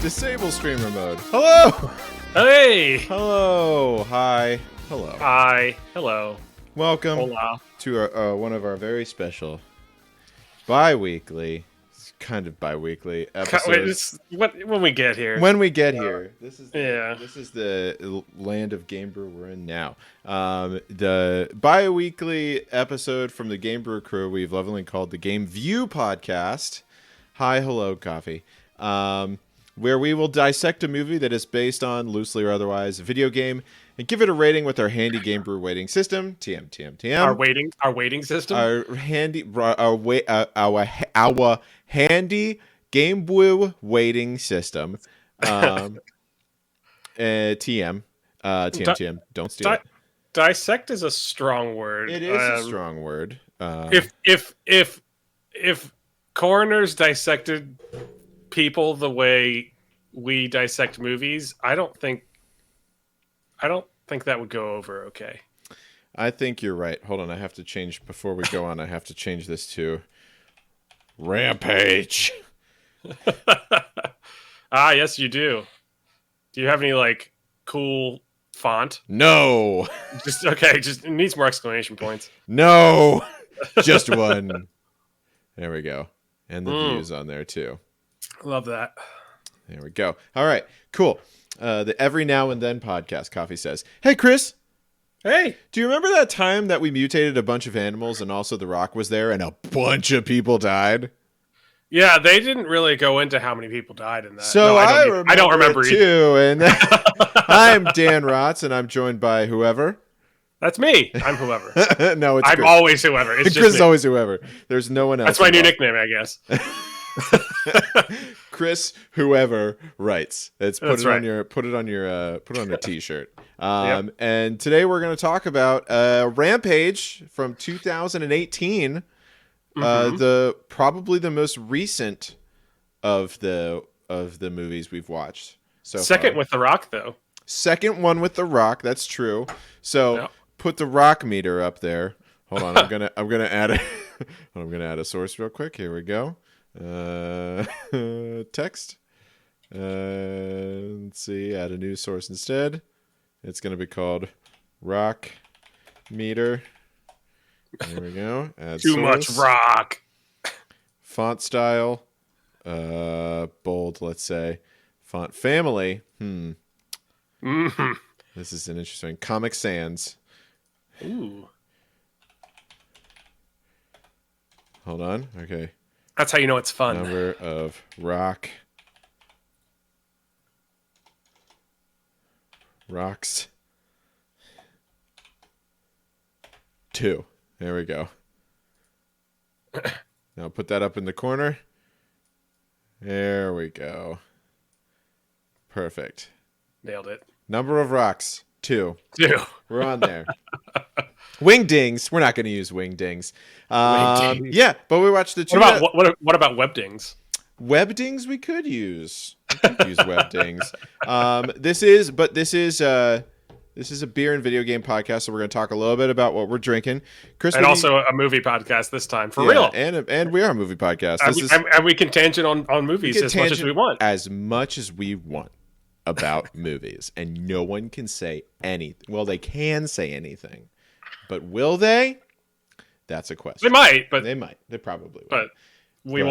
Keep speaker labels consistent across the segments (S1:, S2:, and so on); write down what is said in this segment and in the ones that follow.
S1: Disable streamer mode. Hello!
S2: Hey!
S1: Hello. Hi. Hello.
S2: Hi. Hello.
S1: Welcome
S2: Hola.
S1: to one of our very special bi-weekly, kind of bi-weekly episodes.
S2: When we get here.
S1: When we get here. This is the land of Game Brew we're in now. The bi-weekly episode from the Game Brew crew we've lovingly called the GameView podcast. Hi, hello, coffee. Where we will dissect a movie that is based on, loosely or otherwise, a video game, and give it a rating with our handy Game Brew rating system. TM.
S2: Our waiting system.
S1: Our handy Game Brew waiting system. TM. Don't steal it.
S2: Dissect is a strong word.
S1: It is a strong word.
S2: If coroners dissected people the way we dissect movies, I don't think that would go over okay.
S1: I think you're right. Hold on, I have to change before we go on. I have to change this to Rampage.
S2: Yes, you do. Do you have any cool font?
S1: No.
S2: Just it needs more exclamation points.
S1: No. Just one. There we go. And the views on there too.
S2: Love that.
S1: There we go. All right, cool. The Every Now and Then podcast, Coffee says, "Hey, Chris.
S2: Hey.
S1: Do you remember that time that we mutated a bunch of animals and also The Rock was there and a bunch of people died?"
S2: Yeah, they didn't really go into how many people died in that.
S1: So
S2: no, I don't remember
S1: it too. And I'm Dan Rotz, and I'm joined by whoever.
S2: That's me. I'm whoever.
S1: No, it's
S2: I'm
S1: Chris.
S2: always whoever. It's just
S1: Chris is
S2: me.
S1: always whoever. There's no one else.
S2: That's my new nickname, I guess.
S1: Chris whoever writes. Put it
S2: right.
S1: on your t-shirt.
S2: Yep.
S1: And today we're going to talk about Rampage from 2018. Probably the most recent of the movies we've watched. So
S2: second
S1: far.
S2: with The Rock, though.
S1: Second one with The Rock. That's true. So
S2: Yep.
S1: Put the Rock meter up there. Hold on. I'm gonna add a source real quick. Here we go. Text. Let's see. Add a new source instead. It's gonna be called Rock Meter. There we go. Add
S2: Too
S1: source.
S2: much rock.
S1: Font style. Bold. Let's say. Font family.
S2: Mm-hmm.
S1: This is an interesting. Comic Sans.
S2: Ooh.
S1: Hold on. Okay.
S2: That's how you know it's fun.
S1: Number of rocks. 2. There we go. Now put that up in the corner. There we go. Perfect.
S2: Nailed it.
S1: Number of rocks. 2.
S2: 2.
S1: We're on there. Wingdings. We're not going to use wingdings.
S2: Wingdings.
S1: Yeah, but we watched the two.
S2: What about webdings?
S1: Webdings we could use. We could use webdings. This is a beer and video game podcast, so we're going to talk a little bit about what we're drinking. Chris,
S2: and also a movie podcast this time, for real.
S1: And we are a movie podcast.
S2: And we can tangent on movies as much as we want.
S1: As much as we want about movies, and no one can say anything. Well, they can say anything, but will they? That's a question.
S2: They might, but
S1: they might. They probably will.
S2: But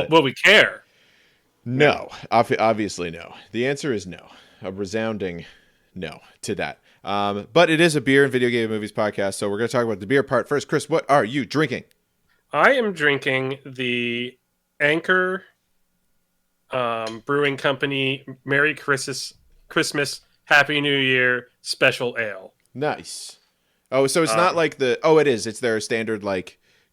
S2: will we care?
S1: No, obviously no. The answer is no. A resounding no to that. But it is a beer and video game movies podcast, so we're going to talk about the beer part first. Chris, what are you drinking?
S2: I am drinking the Anchor Brewing Company Merry Christmas, Happy New Year Special Ale.
S1: Nice. Oh, so it's not like the... Oh, it is. It's their standard,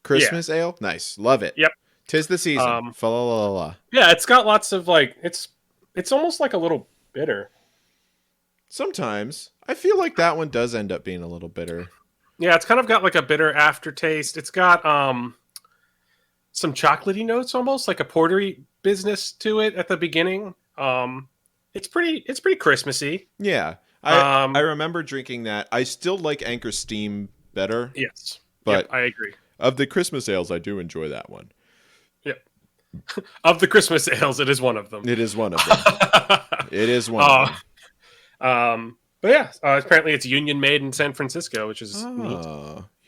S1: Christmas ale? Nice. Love it.
S2: Yep.
S1: 'Tis the season. Fa-la-la-la.
S2: Yeah, it's got lots of, it's almost like a little bitter.
S1: Sometimes. I feel like that one does end up being a little bitter.
S2: Yeah, it's kind of got, a bitter aftertaste. It's got some chocolatey notes, almost, like a portery business to it at the beginning. It's pretty Christmassy.
S1: Yeah. I remember drinking that. I still like Anchor Steam better.
S2: Yes.
S1: But
S2: I agree.
S1: Of the Christmas ales, I do enjoy that one.
S2: Yep. Of the Christmas ales, it is one of them.
S1: It is one of them. It is one of them.
S2: But yeah, apparently it's Union made in San Francisco, which is neat.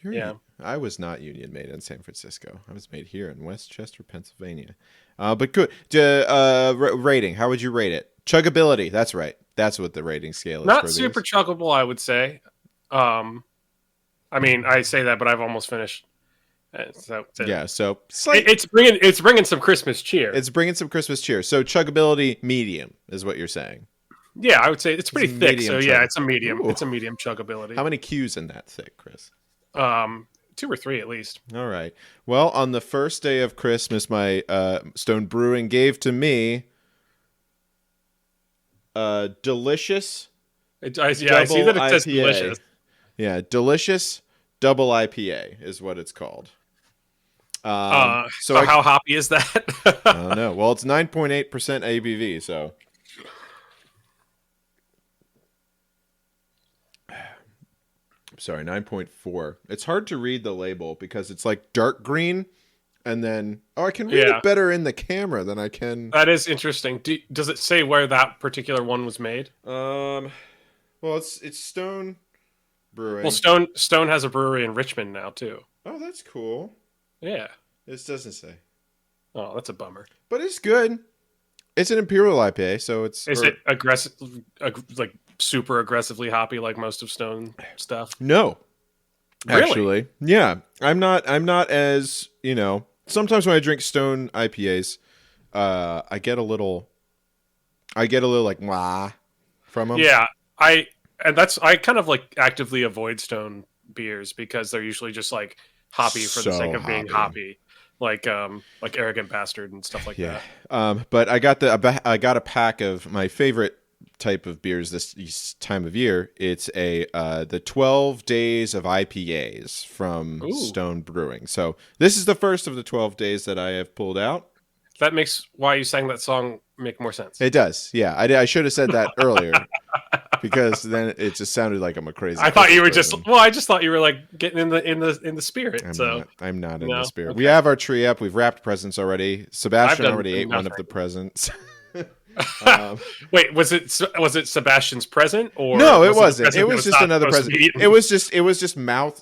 S1: Yeah. I was not Union made in San Francisco. I was made here in Westchester, Pennsylvania. But good. Rating. How would you rate it? Chuggability. That's right. That's what the rating scale is.
S2: Not super chuggable, I would say. I mean, I say that, but I've almost finished. So it's bringing some Christmas cheer.
S1: It's bringing some Christmas cheer. So chuggability medium is what you're saying.
S2: Yeah, I would say it's pretty thick. So yeah, it's a medium. Ooh. It's a medium chuggability.
S1: How many Qs in that thick, Chris?
S2: 2 or 3 at least.
S1: All right. Well, on the first day of Christmas, my Stone Brewing gave to me delicious.
S2: I see that it says delicious.
S1: Yeah, delicious double IPA is what it's called.
S2: So how hoppy is that?
S1: I don't know. Well, it's 9.8% ABV, so. Sorry, 9.4. It's hard to read the label because it's like dark green, and then I can read it better in the camera than I can.
S2: That is interesting. Does it say where that particular one was made?
S1: Well, it's Stone Brewing.
S2: Well, Stone has a brewery in Richmond now too.
S1: Oh, that's cool.
S2: Yeah.
S1: This doesn't say.
S2: Oh, that's a bummer.
S1: But it's good. It's an Imperial IPA, so it's.
S2: Is it aggressive, like super aggressively hoppy, like most of Stone stuff?
S1: No,
S2: really?
S1: Actually, yeah. I'm not as Sometimes when I drink Stone IPAs, I get a little like wah from them.
S2: Yeah, I kind of like actively avoid Stone beers because they're usually just like hoppy for the sake of being hoppy. Like Arrogant Bastard and stuff like that.
S1: But I got a pack of my favorite type of beers this time of year. It's the 12 days of IPAs from Stone Brewing. So this is the first of the 12 days that I have pulled out.
S2: That makes why you sang that song make more sense.
S1: It does. Yeah, I should have said that earlier. Because then it just sounded like I'm a crazy.
S2: I thought you were just. Well, I just thought you were like getting in the spirit.
S1: I'm not in the spirit. Okay. We have our tree up. We've wrapped presents already. Sebastian already ate one of the presents.
S2: Wait, was it Sebastian's present or
S1: no? It wasn't. It was just another present. It was just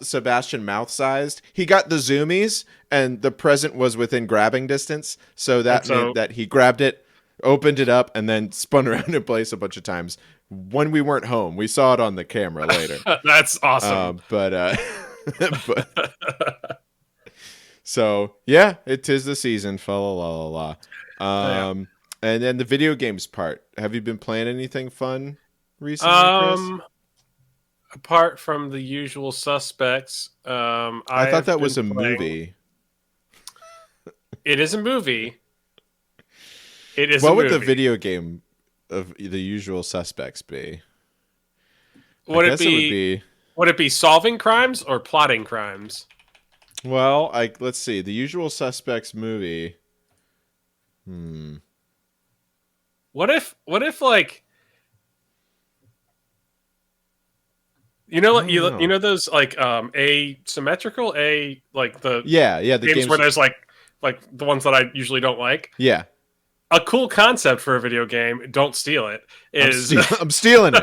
S1: Sebastian mouth sized. He got the zoomies, and the present was within grabbing distance. So that meant that he grabbed it, opened it up, and then spun around in place a bunch of times. When we weren't home, we saw it on the camera later.
S2: That's awesome.
S1: But so yeah, it is the season. Fa la la la la. And then the video games part. Have you been playing anything fun recently, Chris?
S2: Apart from The Usual Suspects,
S1: I thought that was a movie.
S2: It is a movie. It is.
S1: What would the video game of The Usual Suspects be?
S2: Would it be solving crimes or plotting crimes?
S1: Well, let's see. The Usual Suspects movie.
S2: What if like you know those like asymmetrical like the
S1: the
S2: games where there's like the ones that I usually don't like.
S1: Yeah.
S2: A cool concept for a video game, don't steal it, is
S1: I'm stealing it.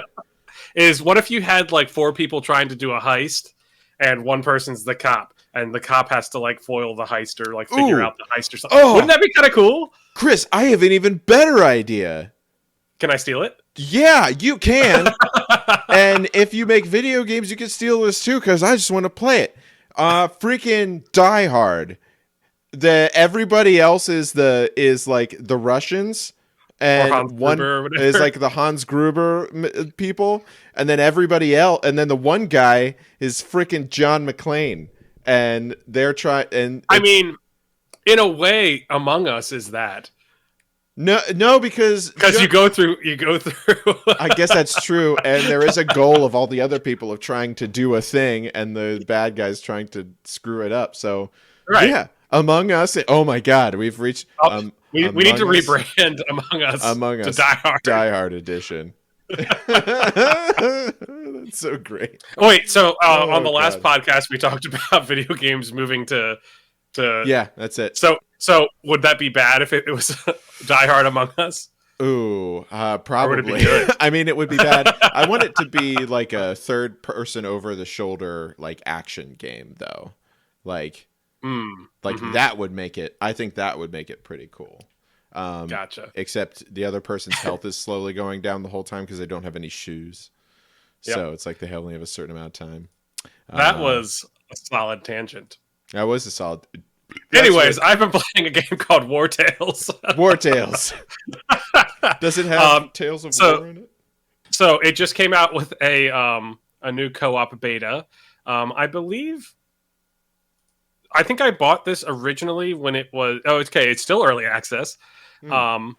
S2: Is what if you had like 4 people trying to do a heist and one person's the cop and the cop has to like foil the heist or like figure out the heist or something. Wouldn't that be kind of cool?
S1: Chris, I have an even better idea.
S2: Can I steal it?
S1: Yeah, you can. And if you make video games, you can steal this too because I just want to play it. Freaking Die Hard. Everybody else is like the Russians, and one is like the Hans Gruber people, and then everybody else, and then the one guy is freaking John McClane, and they're trying. And
S2: I mean, in a way, Among Us is that.
S1: No, because
S2: you go through.
S1: I guess that's true, and there is a goal of all the other people of trying to do a thing, and the bad guys trying to screw it up. So yeah. Among Us. Oh my God, we've reached.
S2: We need to rebrand Among Us to Die Hard.
S1: Die Hard edition. That's so great.
S2: Wait, so on the last podcast we talked about video games moving to.
S1: Yeah, that's it.
S2: So So would that be bad if it was Die Hard Among Us?
S1: Ooh,
S2: Or would it be
S1: probably.
S2: good?
S1: I mean, it would be bad. I want it to be like a third person over the shoulder like action game though. Like
S2: Mm-hmm.
S1: that would make it. I think that would make it pretty cool.
S2: Gotcha.
S1: Except the other person's health is slowly going down the whole time because they don't have any shoes.
S2: Yep.
S1: So it's like they only have a certain amount of time.
S2: That was a solid tangent.
S1: That was a solid.
S2: Anyways, I've been playing a game called War Tales.
S1: War Tales. Does it have Tales of War in it?
S2: So it just came out with a new co-op beta. I think I bought this originally when it was. Oh, okay. It's still early access. And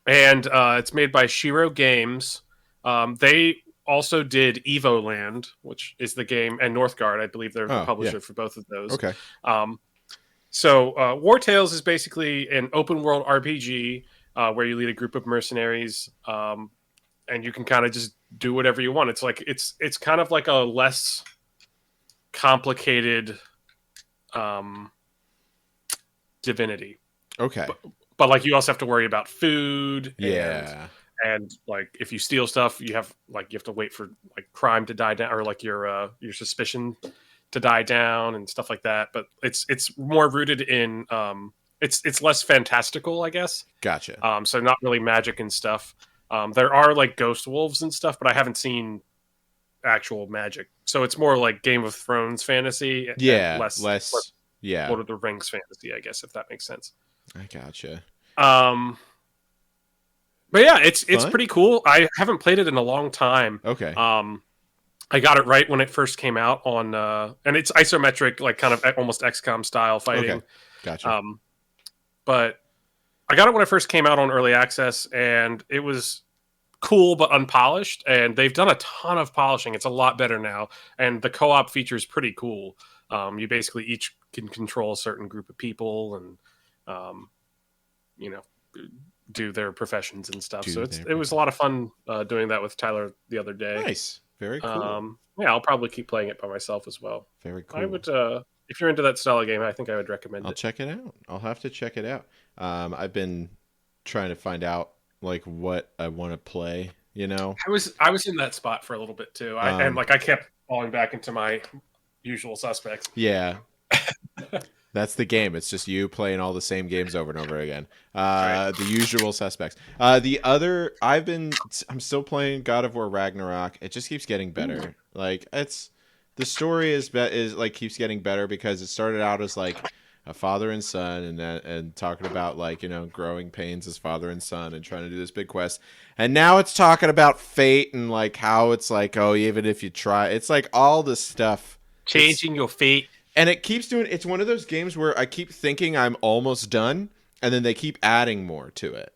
S2: it's made by Shiro Games. They also did Evoland, which is the game, and Northgard. I believe they're the publisher for both of those.
S1: Okay.
S2: So War Tales is basically an open world RPG where you lead a group of mercenaries, and you can kind of just do whatever you want. It's like it's kind of like a less complicated Divinity.
S1: Okay.
S2: But like you also have to worry about food.
S1: Yeah.
S2: And like if you steal stuff, you have to wait for like crime to die down, or like your suspicion to die down and stuff like that. But it's more rooted in it's less fantastical, I guess.
S1: Gotcha.
S2: So not really magic and stuff. There are like ghost wolves and stuff, but I haven't seen actual magic. So it's more like Game of Thrones fantasy.
S1: Yeah.
S2: And less Lord of the Rings fantasy, I guess, if that makes sense.
S1: I gotcha.
S2: But yeah, it's pretty cool. I haven't played it in a long time.
S1: Okay.
S2: I got it right when it first came out on, and it's isometric, like kind of almost XCOM style fighting.
S1: Okay. Gotcha.
S2: But I got it when it first came out on early access, and it was cool but unpolished. And they've done a ton of polishing. It's a lot better now, and the co-op feature is pretty cool. You basically each can control a certain group of people, and do their professions and stuff. So it was a lot of fun doing that with Tyler the other day.
S1: Nice. Very cool.
S2: Yeah, I'll probably keep playing it by myself as well.
S1: Very cool.
S2: I would, if you're into that style of game, I think I would recommend it.
S1: I'll check it out. I'll have to check it out. I've been trying to find out like what I want to play.
S2: I was in that spot for a little bit too. And I kept falling back into my usual suspects.
S1: Yeah. That's the game. It's just you playing all the same games over and over again. Right. The usual suspects. I'm still playing God of War Ragnarok. It just keeps getting better. Like the story is like keeps getting better because it started out as like a father and son and talking about like, growing pains as father and son and trying to do this big quest. And now it's talking about fate and like how it's like, oh, even if you try, it's like all this stuff.
S2: Changing your fate.
S1: And it keeps doing. It's one of those games where I keep thinking I'm almost done, and then they keep adding more to it.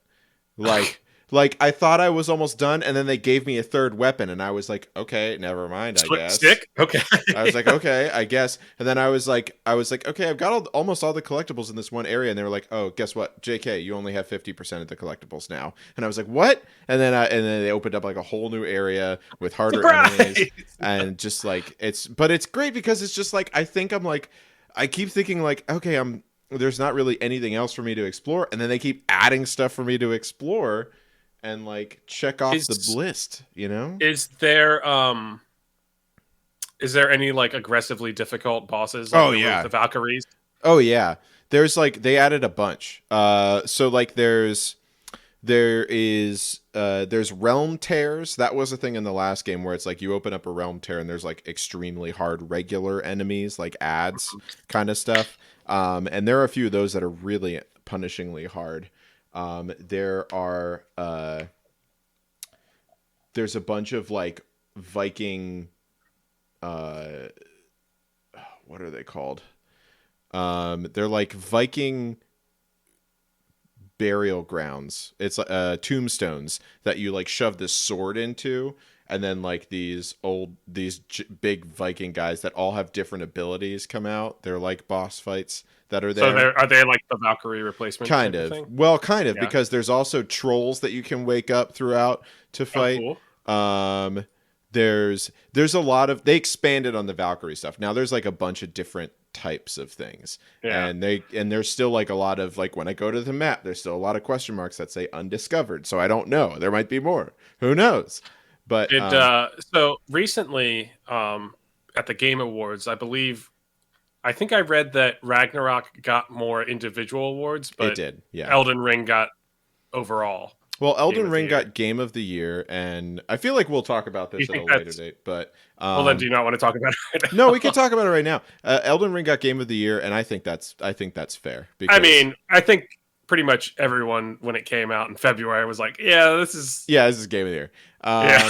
S1: Like I thought I was almost done, and then they gave me a third weapon, and I was like, okay, never mind. I guess.
S2: Stick. Okay.
S1: I was like, okay, I guess. And then I was like, okay, I've got almost all the collectibles in this one area, and they were like, oh, guess what, JK, you only have 50% of the collectibles now. And I was like, what? And then they opened up like a whole new area with harder enemies, and just like but it's great because it's just like I keep thinking like, okay, there's not really anything else for me to explore, and then they keep adding stuff for me to explore. And like check off the list, Is
S2: there any like aggressively difficult bosses?
S1: Like the
S2: Valkyries.
S1: Oh yeah, there's like they added a bunch. So like there's realm tears. That was a thing in the last game where it's like you open up a realm tear and there's like extremely hard regular enemies, like ads kind of stuff. And there are a few of those that are really punishingly hard. There's a bunch of like Viking, what are they called? They're like Viking burial grounds. It's tombstones that you like shove this sword into, and then like these big Viking guys that all have different abilities come out. They're like boss fights that are there.
S2: So are they like the Valkyrie replacement?
S1: Kind of. Well, kind of, because there's also trolls that you can wake up throughout to fight.
S2: Oh, cool.
S1: there's a lot of, they expanded on the Valkyrie stuff. Now there's like a bunch of different types of things, and there's still like a lot of, like, when I go to the map, there's still a lot of question marks that say undiscovered. So I don't know. There might be more. Who knows? But
S2: so recently, at the Game Awards, I think I read that Ragnarok got more individual awards, but
S1: it did. Yeah,
S2: Elden Ring got overall.
S1: Well, Elden Ring got Game of the Year, and I feel like we'll talk about this at a later date. But
S2: well, then do you not want to talk about it right now?
S1: No, we can talk about it right now. Elden Ring got Game of the Year, and I think that's fair. Because,
S2: I mean, I think pretty much everyone, when it came out in February, was like, this is
S1: Game of the Year.
S2: I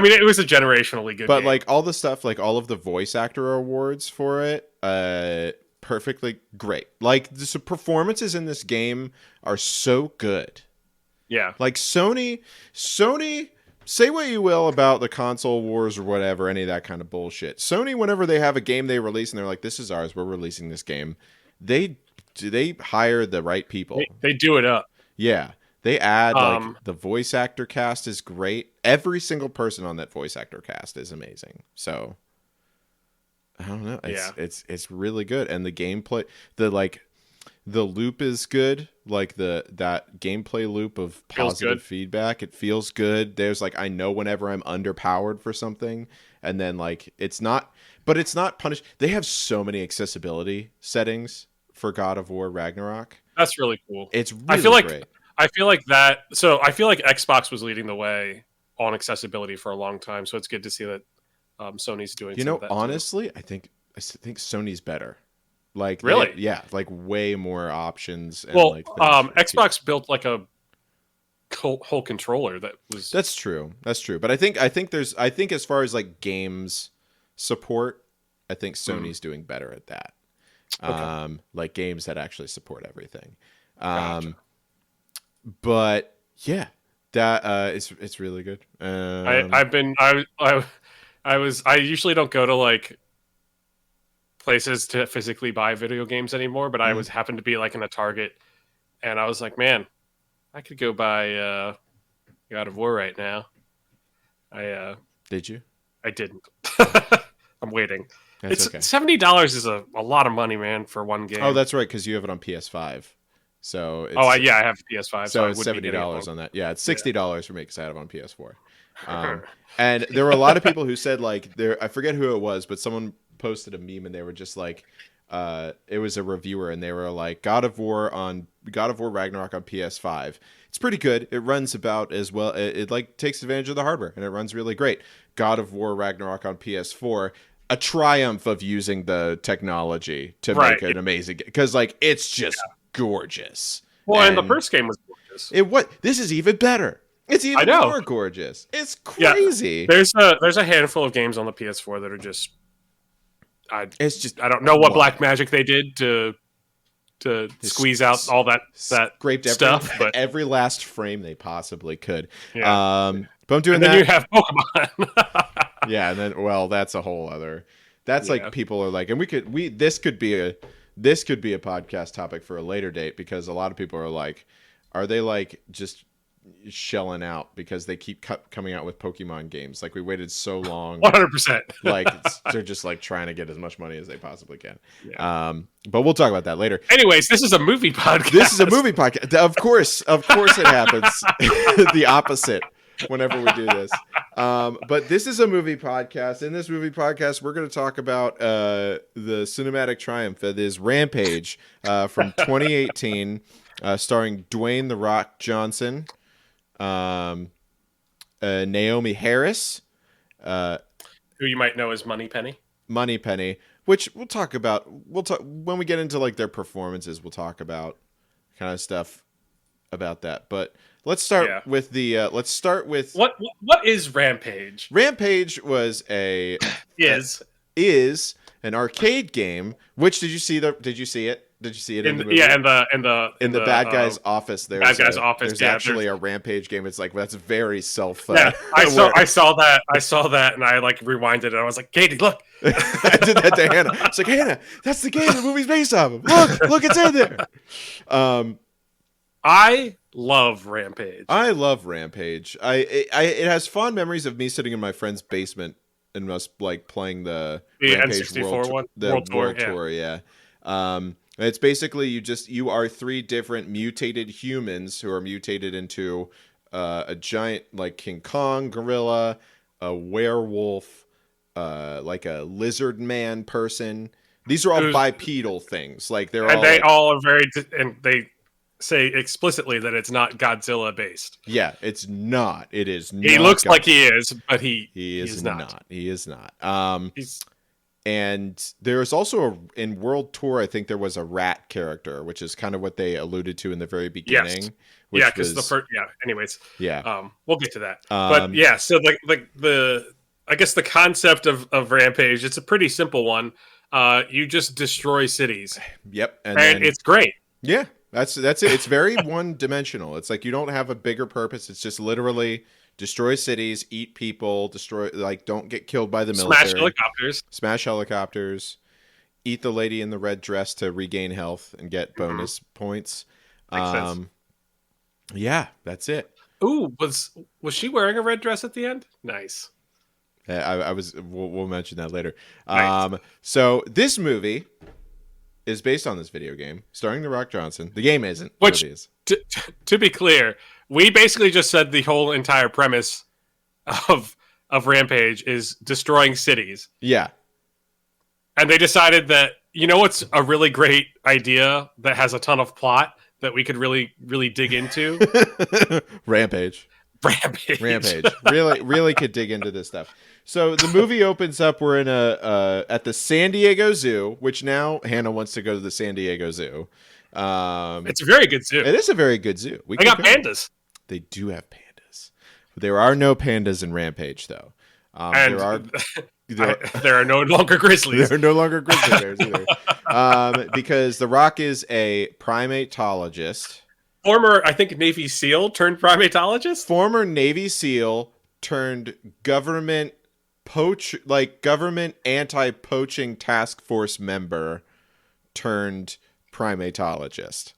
S2: mean, it was a generationally good
S1: but
S2: game.
S1: Like all the stuff, like all of the voice actor awards for it, perfectly great. Like the performances in this game are so good.
S2: Yeah.
S1: Like Sony, say what you will about the console wars or whatever, any of that kind of bullshit. Sony, whenever they have a game they release and they're like, this is ours, we're releasing this game, they hire the right people.
S2: They do it up.
S1: Yeah. They add, like, the voice actor cast is great. Every single person on that voice actor cast is amazing. So, I don't know. It's really good. And the gameplay, the loop is good. Like that gameplay loop of positive feedback, it feels good. There's like, I know whenever I'm underpowered for something, and then like it's not punished. They have so many accessibility settings for God of War Ragnarok.
S2: That's really cool.
S1: It's really great.
S2: I feel like Xbox was leading the way on accessibility for a long time, so it's good to see that Sony's doing.
S1: Honestly, I think Sony's better. Like,
S2: really?
S1: Like way more options. And
S2: Xbox built like a whole controller that was.
S1: That's true. But I think as far as like games support, I think Sony's doing better at that. Okay. Like games that actually support everything.
S2: Gotcha.
S1: But yeah, that it's really good.
S2: I usually don't go to like places to physically buy video games anymore, but I happened to be like in a Target, and I was like, man, I could go buy God of War right now.
S1: Did you?
S2: I didn't. I'm waiting.
S1: That's okay.
S2: $70 is a lot of money, man, for one game.
S1: Oh, that's right, because you have it on PS5. So
S2: I have PS5.
S1: So it's $70 on that. Yeah, it's $60 for me because I have it on PS4. And there were a lot of people who said like I forget who it was, but someone posted a meme and they were just like, it was a reviewer and they were like, God of War Ragnarok on PS5. It's pretty good. It runs about as well. It like takes advantage of the hardware and it runs really great. God of War Ragnarok on PS4. A triumph of using the technology to make an amazing game, because like it's just gorgeous.
S2: Well, and the first game was gorgeous.
S1: This is even better. It's even more gorgeous. It's crazy.
S2: Yeah. There's a handful of games on the PS4 that are just I don't know what black magic they did to squeeze out all that
S1: scraped
S2: stuff, but
S1: every last frame they possibly could.
S2: Yeah.
S1: But I'm doing
S2: and then
S1: that.
S2: You have Pokemon.
S1: Yeah, and then that's a whole other. That's like people are like, and this could be a podcast topic for a later date, because a lot of people are like, are they like just shelling out because they keep coming out with Pokemon games? Like we waited so long.
S2: 100%.
S1: Like they're just like trying to get as much money as they possibly can. Yeah. But we'll talk about that later.
S2: Anyways, this is a movie podcast.
S1: This is a movie podcast. Of course it happens. The opposite whenever we do this. But this is a movie podcast. In this movie podcast, we're going to talk about the cinematic triumph that is Rampage from 2018, starring Dwayne "The Rock" Johnson, Naomi Harris,
S2: who you might know as
S1: Moneypenny, which we'll talk about. When we get into like their performances, we'll talk about kind of stuff about that. But let's start with the. Let's start with
S2: what is Rampage?
S1: Rampage was is an arcade game. Which did you see? Did you see it? Did you see it in the movie?
S2: Yeah,
S1: in the bad guy's office. There's actually a Rampage game. It's like that's very self.
S2: I saw that, and I like rewinded it. And I was like, Katie, look.
S1: I did that to Hannah. It's like, Hannah, that's the game the movie's based off of. Look, it's in there.
S2: I love Rampage.
S1: I love Rampage. It has fond memories of me sitting in my friend's basement and us like playing the Rampage World Tour. Yeah. It's basically you are three different mutated humans who are mutated into a giant like King Kong gorilla, a werewolf, like a lizard man person. These are all bipedal things. Like
S2: they all are very, and they say explicitly that it's not Godzilla based.
S1: Yeah, it's not. It is not.
S2: He looks like he is, but he is not.
S1: He is not. And there's also in World Tour, I think there was a rat character, which is kind of what they alluded to in the very beginning.
S2: Yes. Yeah, because the first. Yeah. Anyways.
S1: Yeah.
S2: We'll get to that. But yeah, so the I guess the concept of Rampage, it's a pretty simple one. You just destroy cities.
S1: Yep,
S2: and it's great.
S1: Yeah. That's it. It's very one-dimensional. It's like you don't have a bigger purpose. It's just literally destroy cities, eat people, don't get killed by the military. Smash helicopters. Eat the lady in the red dress to regain health and get bonus points.
S2: Makes sense.
S1: Yeah, that's it.
S2: Ooh, was she wearing a red dress at the end? Nice.
S1: I was. We'll mention that later.
S2: Nice.
S1: So this movie is based on this video game starring The Rock Johnson. The game isn't.
S2: Which,
S1: is.
S2: To be clear, we basically just said the whole entire premise of Rampage is destroying cities.
S1: Yeah.
S2: And they decided that, you know what's a really great idea that has a ton of plot that we could really, really dig into?
S1: Rampage. Really could dig into this stuff. So the movie opens up. We're in at the San Diego Zoo, which now Hannah wants to go to the San Diego Zoo.
S2: It's a very good zoo.
S1: It is a very good zoo.
S2: They got pandas.
S1: They do have pandas. There are no pandas in Rampage, though.
S2: There are no longer grizzlies.
S1: There are no longer grizzly bears either. Because The Rock is a primatologist.
S2: Former, I think, Navy SEAL turned primatologist?
S1: Former Navy SEAL turned government anti-poaching task force member turned primatologist.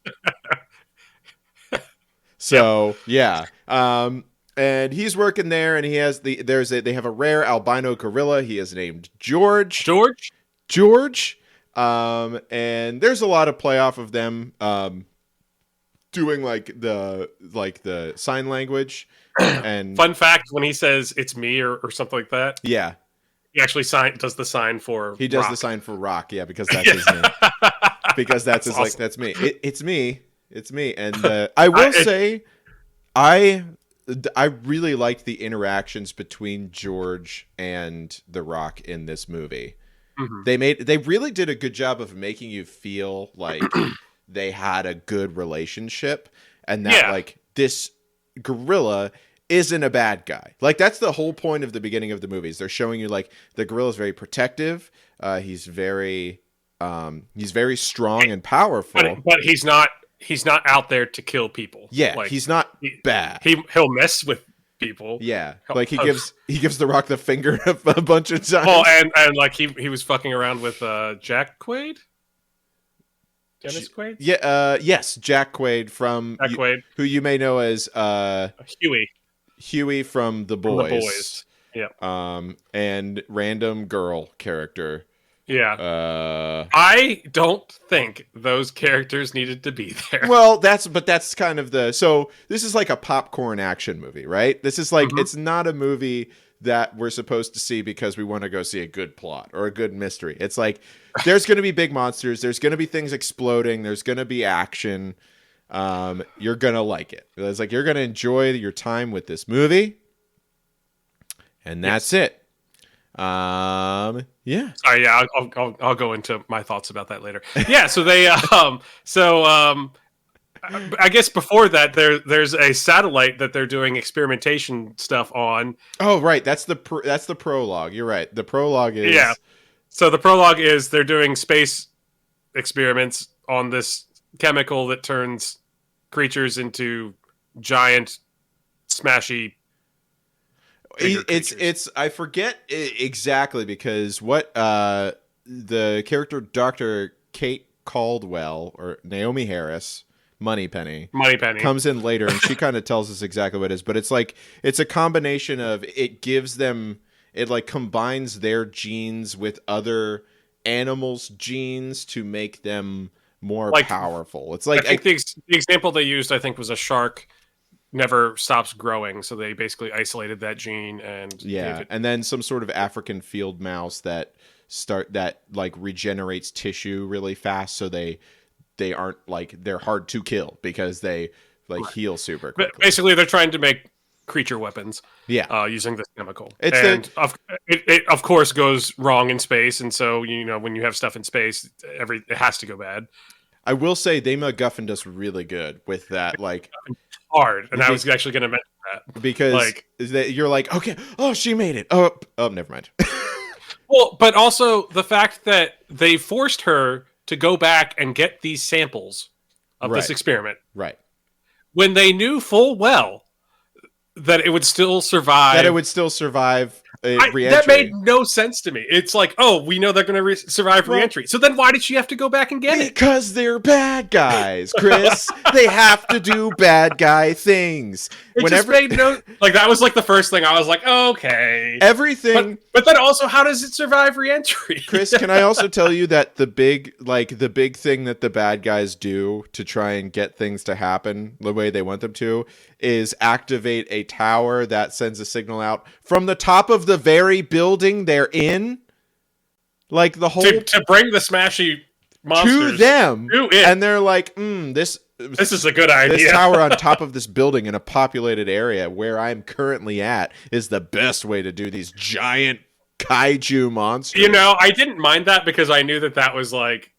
S1: So, yeah. And he's working there, and he has they have a rare albino gorilla. He is named George. And there's a lot of play off of them doing the sign language. And
S2: fun fact, when he says it's me or something like that,
S1: yeah,
S2: he actually does the sign for
S1: Rock. The sign for Rock, yeah, because that's his name. Because that's awesome. Like that's me. It's me. And I will say, I really liked the interactions between George and The Rock in this movie. Mm-hmm. They really did a good job of making you feel like they had a good relationship, and that like this gorilla isn't a bad guy. Like that's the whole point of the beginning of the movies. They're showing you like the gorilla is very protective. He's very strong and powerful.
S2: But he's not out there to kill people.
S1: Yeah, like, he's not bad.
S2: He'll mess with people.
S1: Yeah, like he gives The Rock the finger a bunch of times.
S2: Well, and like he was fucking around with Jack Quaid. Dennis Quaid?
S1: Yeah, yes, Jack Quaid who you may know as Huey from The Boys.
S2: Yeah.
S1: And random girl character.
S2: Yeah. I don't think those characters needed to be there.
S1: Well, that's kind of so this is like a popcorn action movie, right? This is like It's not a movie that we're supposed to see because we want to go see a good plot or a good mystery. It's like there's going to be big monsters, there's going to be things exploding, there's going to be action. You're going to like it. It's like you're going to enjoy your time with this movie. And that's it. Yeah.
S2: Sorry, yeah, I'll go into my thoughts about that later. Yeah, so they I guess before that there's a satellite that they're doing experimentation stuff on.
S1: Oh, right. That's the prologue. You're right. The prologue is
S2: So the prologue is they're doing space experiments on this chemical that turns creatures into giant smashy
S1: It's I forget exactly because what the character Dr. Kate Caldwell or Naomi Harris, Moneypenny.
S2: Moneypenny
S1: Comes in later, and she kind of tells us exactly what it is. But it's like it's a combination of it like combines their genes with other animals' genes to make them more powerful. It's like
S2: I think the example they used, I think, was a shark never stops growing, so they basically isolated that gene and
S1: and then some sort of African field mouse that like regenerates tissue really fast, so they aren't like they're hard to kill because they like heal super quickly.
S2: Basically, they're trying to make creature weapons.
S1: Yeah,
S2: using this chemical. It of course goes wrong in space, and so when you have stuff in space, it has to go bad.
S1: I will say they MacGuffined us really good with that, like
S2: hard, and I was actually going to mention that
S1: because you're like, okay, oh, she made it. Oh, never mind.
S2: Well, but also the fact that they forced her to go back and get these samples of this experiment,
S1: right?
S2: When they knew full well that it would still survive.
S1: Re-entry.
S2: That made no sense to me. It's like, oh, we know they're going to survive re-entry. So then why did she have to go back and get it?
S1: Because they're bad guys, Chris. They have to do bad guy things.
S2: Just made that was like the first thing. I was like, okay.
S1: Everything.
S2: But then also, how does it survive re-entry?
S1: Chris, can I also tell you that the big thing that the bad guys do to try and get things to happen the way they want them to is activate a tower that sends a signal out from the top of the very building they're in, like the whole
S2: to bring the smashy monsters
S1: to them, and they're like, this
S2: is a good idea.
S1: This tower on top of this building in a populated area where I'm currently at is the best way to do these giant kaiju monsters.
S2: I didn't mind that because I knew that was like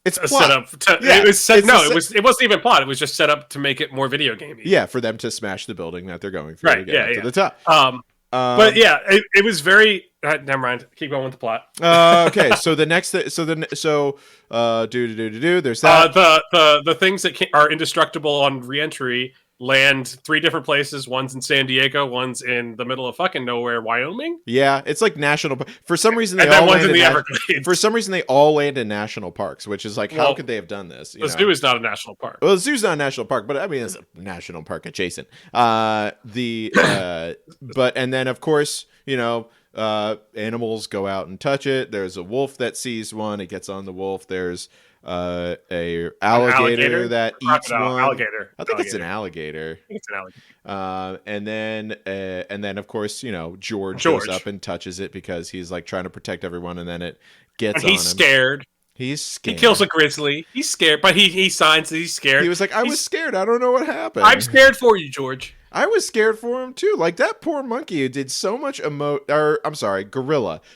S1: it's
S2: a setup. It wasn't even plot. It was just set up to make it more video gamey.
S1: Yeah, for them to smash the building that they're going through to get to the top.
S2: But yeah, it was very. Never mind. Keep going with the plot.
S1: Okay, so the next, there's that.
S2: The things that are indestructible on re-entry land 3 different places. One's in San Diego. One's in the middle of fucking nowhere, Wyoming.
S1: Yeah, it's like national. For some reason,
S2: one's in the Everglades.
S1: For some reason, they all land in national parks, which is like, how could they have done this?
S2: The zoo is not a national park.
S1: Well, the zoo's not a national park, but I mean, it's a national park adjacent. And then of course, animals go out and touch it. There's a wolf that sees one. It gets on the wolf. There's a alligator that eats one.
S2: Alligator.
S1: I think it's an alligator.
S2: I think it's an alligator.
S1: And then of course, George goes up and touches it because he's like trying to protect everyone, and then it gets on him.
S2: Scared.
S1: He's scared.
S2: He kills a grizzly. He's scared, but he signs that he's scared.
S1: He was like, I was scared. I don't know what happened.
S2: I'm scared for you, George.
S1: I was scared for him too. Like that poor monkey who did so much gorilla.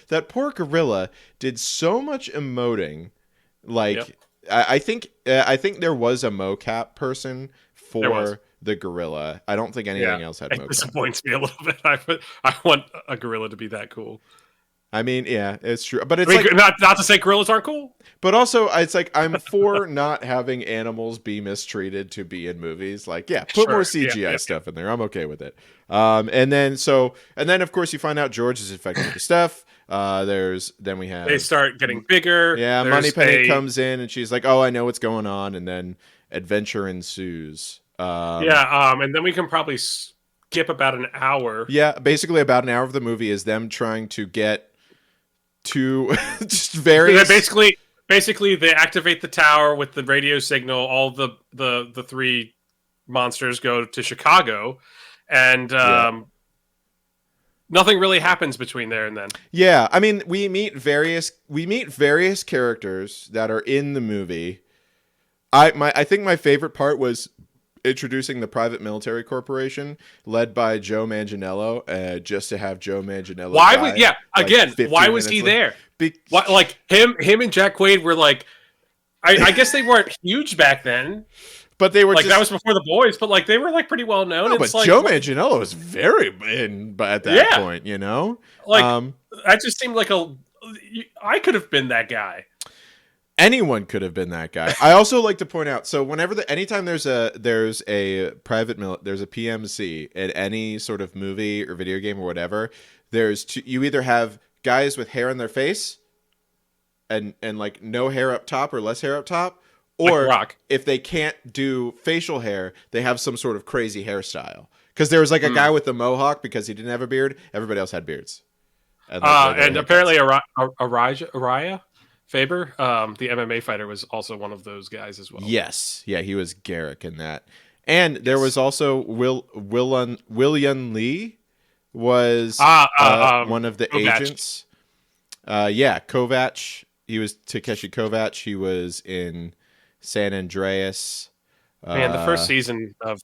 S1: That poor gorilla did so much emoting. Like, yep. I think there was a mocap person for the gorilla. I don't think anything else had mocap.
S2: It disappoints me a little bit. I want a gorilla to be that cool.
S1: I mean, yeah, it's true, but it's
S2: not to say gorillas aren't cool.
S1: But also, it's like I'm for not having animals be mistreated to be in movies. Like, put more CGI stuff in there. I'm okay with it. And then of course you find out George is infected with the stuff. They
S2: start getting bigger.
S1: Yeah, Moneypenny comes in and she's like, "Oh, I know what's going on," and then adventure ensues.
S2: And then we can probably skip about an hour.
S1: Yeah, basically about an hour of the movie is them trying to get to just various.
S2: Basically, they activate the tower with the radio signal. All the 3 monsters go to Chicago, and nothing really happens between there and then.
S1: Yeah, I mean, we meet various characters that are in the movie. I think my favorite part was introducing the private military corporation led by Joe Manganiello, just to have Joe Manganiello.
S2: Why was he there? Him and Jack Quaid were like, I guess they weren't huge back then,
S1: but they were
S2: that was before the boys. But like they were like pretty well known.
S1: No, but Joe Manganiello was very in at that point,
S2: that just seemed like I could have been that guy.
S1: Anyone could have been that guy. I also like to point out, so anytime there's a private there's a PMC in any sort of movie or video game or whatever, you either have guys with hair on their face and like no hair up top or less hair up top,
S2: Like
S1: Or
S2: Rock.
S1: if they can't do facial hair, they have some sort of crazy hairstyle. Because there was like a guy with a mohawk because he didn't have a beard. Everybody else had beards.
S2: And apparently Araya Faber, the MMA fighter, was also one of those guys as well.
S1: Yes. Yeah, he was Garrick in that. And there was also William Lee was one of the
S2: Kovac.
S1: agents. Kovac. He was Takeshi Kovac. He was in San Andreas.
S2: Man, the first season of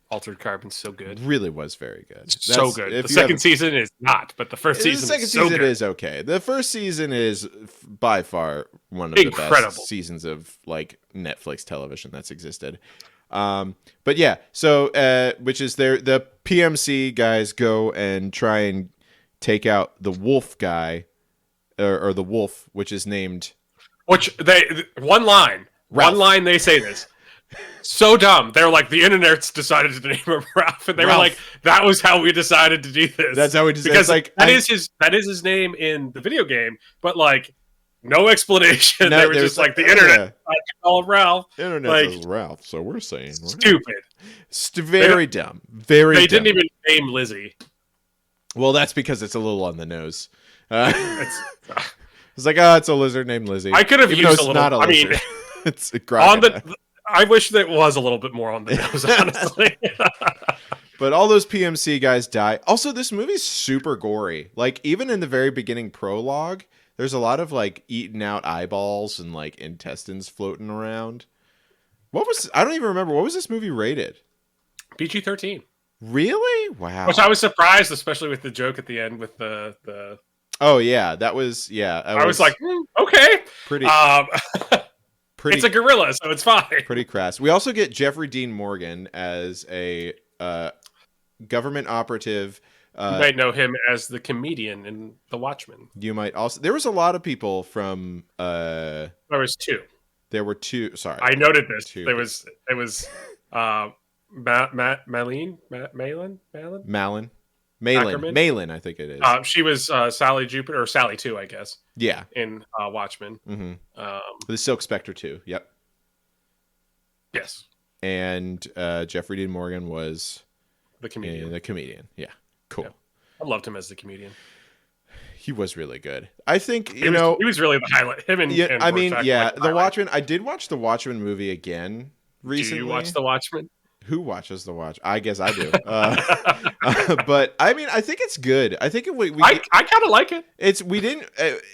S2: Altered Carbon's so good.
S1: Really was very good.
S2: So good. The second season is not, but the first season
S1: is okay. The first season is by far one of the best seasons of like Netflix television that's existed. But yeah, so which is the PMC guys go and try and take out the wolf guy, or the wolf, which is named.
S2: Which one line they say this. So dumb. They're like, the internet's decided to name him Ralph, and they were like, that was how we decided to do this.
S1: That's how we decided.
S2: Because like that is his name in the video game, but like no explanation. They were just like the internet. I call him Ralph.
S1: Internet like, is Ralph, so we're saying
S2: stupid.
S1: Very dumb. Very.
S2: They didn't even name Lizzie.
S1: Well, that's because it's a little on the nose. It's like, it's a lizard named Lizzie.
S2: I could have used a little.
S1: Not a lizard.
S2: I mean,
S1: it's a crocodile.
S2: I wish that was a little bit more on the nose, honestly.
S1: But all those PMC guys die. Also, this movie's super gory. Like, even in the very beginning prologue, there's a lot of, like, eaten out eyeballs and, like, intestines floating around. I don't even remember. What was this movie rated?
S2: PG-13.
S1: Really? Wow.
S2: Which I was surprised, especially with the joke at the end with the...
S1: Oh, yeah. That was, yeah.
S2: I was like, okay.
S1: Pretty...
S2: It's a gorilla, so it's fine.
S1: Pretty crass. We also get Jeffrey Dean Morgan as a government operative.
S2: You might know him as the comedian in The Watchmen.
S1: You might also. There was a lot of people from.
S2: There was two.
S1: There were two. Sorry,
S2: I noted this.
S1: Two.
S2: There was. It was. Malin.
S1: Malin, I think it is.
S2: She was Sally Jupiter, or Sally 2, I guess.
S1: Yeah.
S2: In Watchmen.
S1: Mm-hmm. The Silk Spectre 2, yep.
S2: Yes.
S1: And Jeffrey Dean Morgan was...
S2: The comedian.
S1: Yeah, cool.
S2: Yep. I loved him as the comedian.
S1: He was really good. I think, he
S2: was really the highlight. Him and
S1: The Watchmen. I did watch the Watchmen movie again recently.
S2: Do you watch the Watchmen?
S1: Who watches the Watch? I guess I do. But I mean, I think it's good. I think
S2: I kind of like it.
S1: We didn't.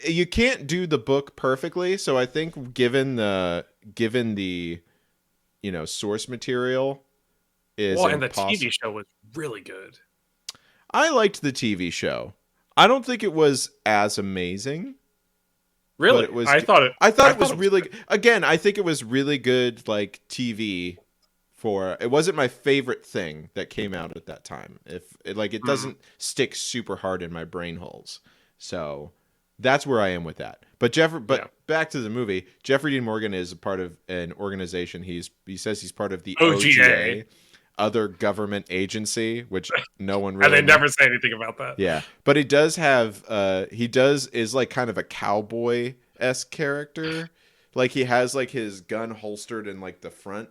S1: You can't do the book perfectly, so I think given the source material is
S2: and the TV show was really good.
S1: I liked the TV show. I don't think it was as amazing.
S2: Really, I thought it
S1: was really. Again, I think it was really good, like TV. It wasn't my favorite thing that came out at that time. It doesn't stick super hard in my brain holes. So that's where I am with that. But back to the movie, Jeffrey Dean Morgan is a part of an organization. He says he's part of the OGA, other government agency, which no one really.
S2: And they never say anything about that.
S1: Yeah, but he does have. Is like kind of a cowboy-esque character. Like he has like his gun holstered in like the front.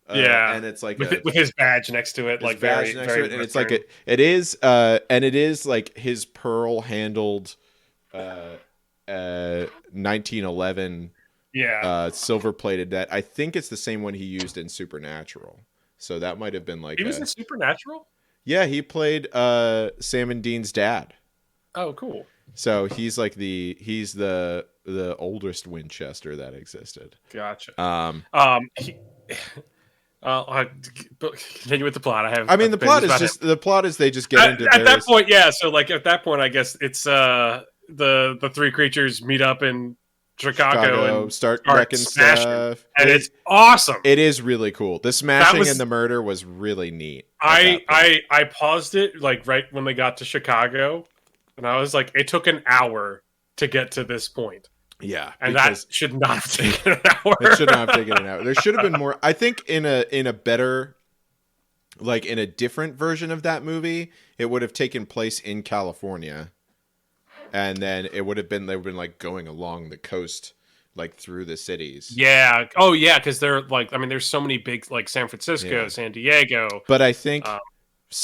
S1: And it's like
S2: with his badge next to it, like very, very,
S1: and it's like it is like his pearl handled, 1911, silver plated. That I think it's the same one he used in Supernatural. So that might have been like
S2: he was in Supernatural.
S1: Yeah, he played Sam and Dean's dad.
S2: Oh, cool.
S1: So he's like the oldest Winchester that existed.
S2: Gotcha. I'll continue with the plot.
S1: The plot is they just get into
S2: at that point. Yeah, so like at that point, I guess it's the three creatures meet up in Chicago and
S1: start wrecking stuff,
S2: and it's awesome.
S1: It is really cool. The smashing and the murder was really neat.
S2: I paused it like right when they got to Chicago, and I was like, it took an hour to get to this point.
S1: Yeah,
S2: and that should not have taken an hour.
S1: It should not have taken an hour. There should have been more. I think in a better, like in a different version of that movie, it would have taken place in California, and then they would have been like going along the coast, like through the cities.
S2: Yeah. Oh, yeah. Because they're like, I mean, there's so many big, like San Francisco, San Diego,
S1: but I think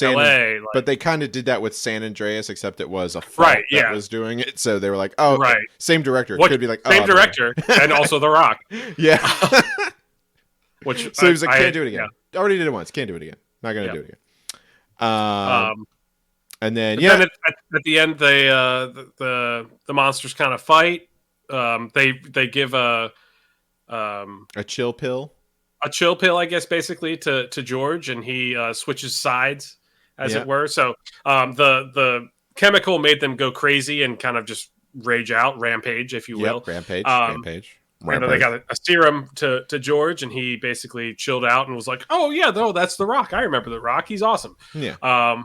S2: LA.
S1: But they kind of did that with San Andreas, except it was a fault
S2: Right,
S1: that was doing it. So they were like, "Oh,
S2: right,
S1: same director."
S2: What,
S1: could be like,
S2: same director, and also The Rock.
S1: Yeah.
S2: Which
S1: so he was like, "Can't do it again.
S2: Yeah.
S1: Already did it once. Can't do it again. Not gonna do it again." And then
S2: then at the end, they the monsters kind of fight. They give a
S1: chill pill.
S2: A chill pill, I guess, basically to George, and he switches sides, as it were. So the chemical made them go crazy and kind of just rage out, rampage, if you will.
S1: Rampage.
S2: You know, they got a serum to George, and he basically chilled out and was like, "Oh yeah, no, that's The Rock. I remember The Rock. He's awesome."
S1: Yeah.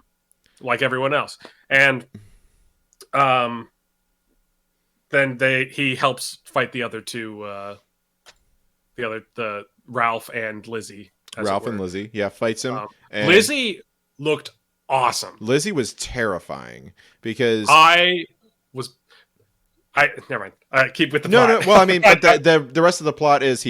S2: Like everyone else, and then he helps fight the other two, the Ralph and Lizzie.
S1: Ralph and Lizzie, fights him. And
S2: Lizzie looked awesome.
S1: Lizzie was terrifying because
S2: never mind. Keep with the plot.
S1: No. Well, I mean, but the rest of the plot is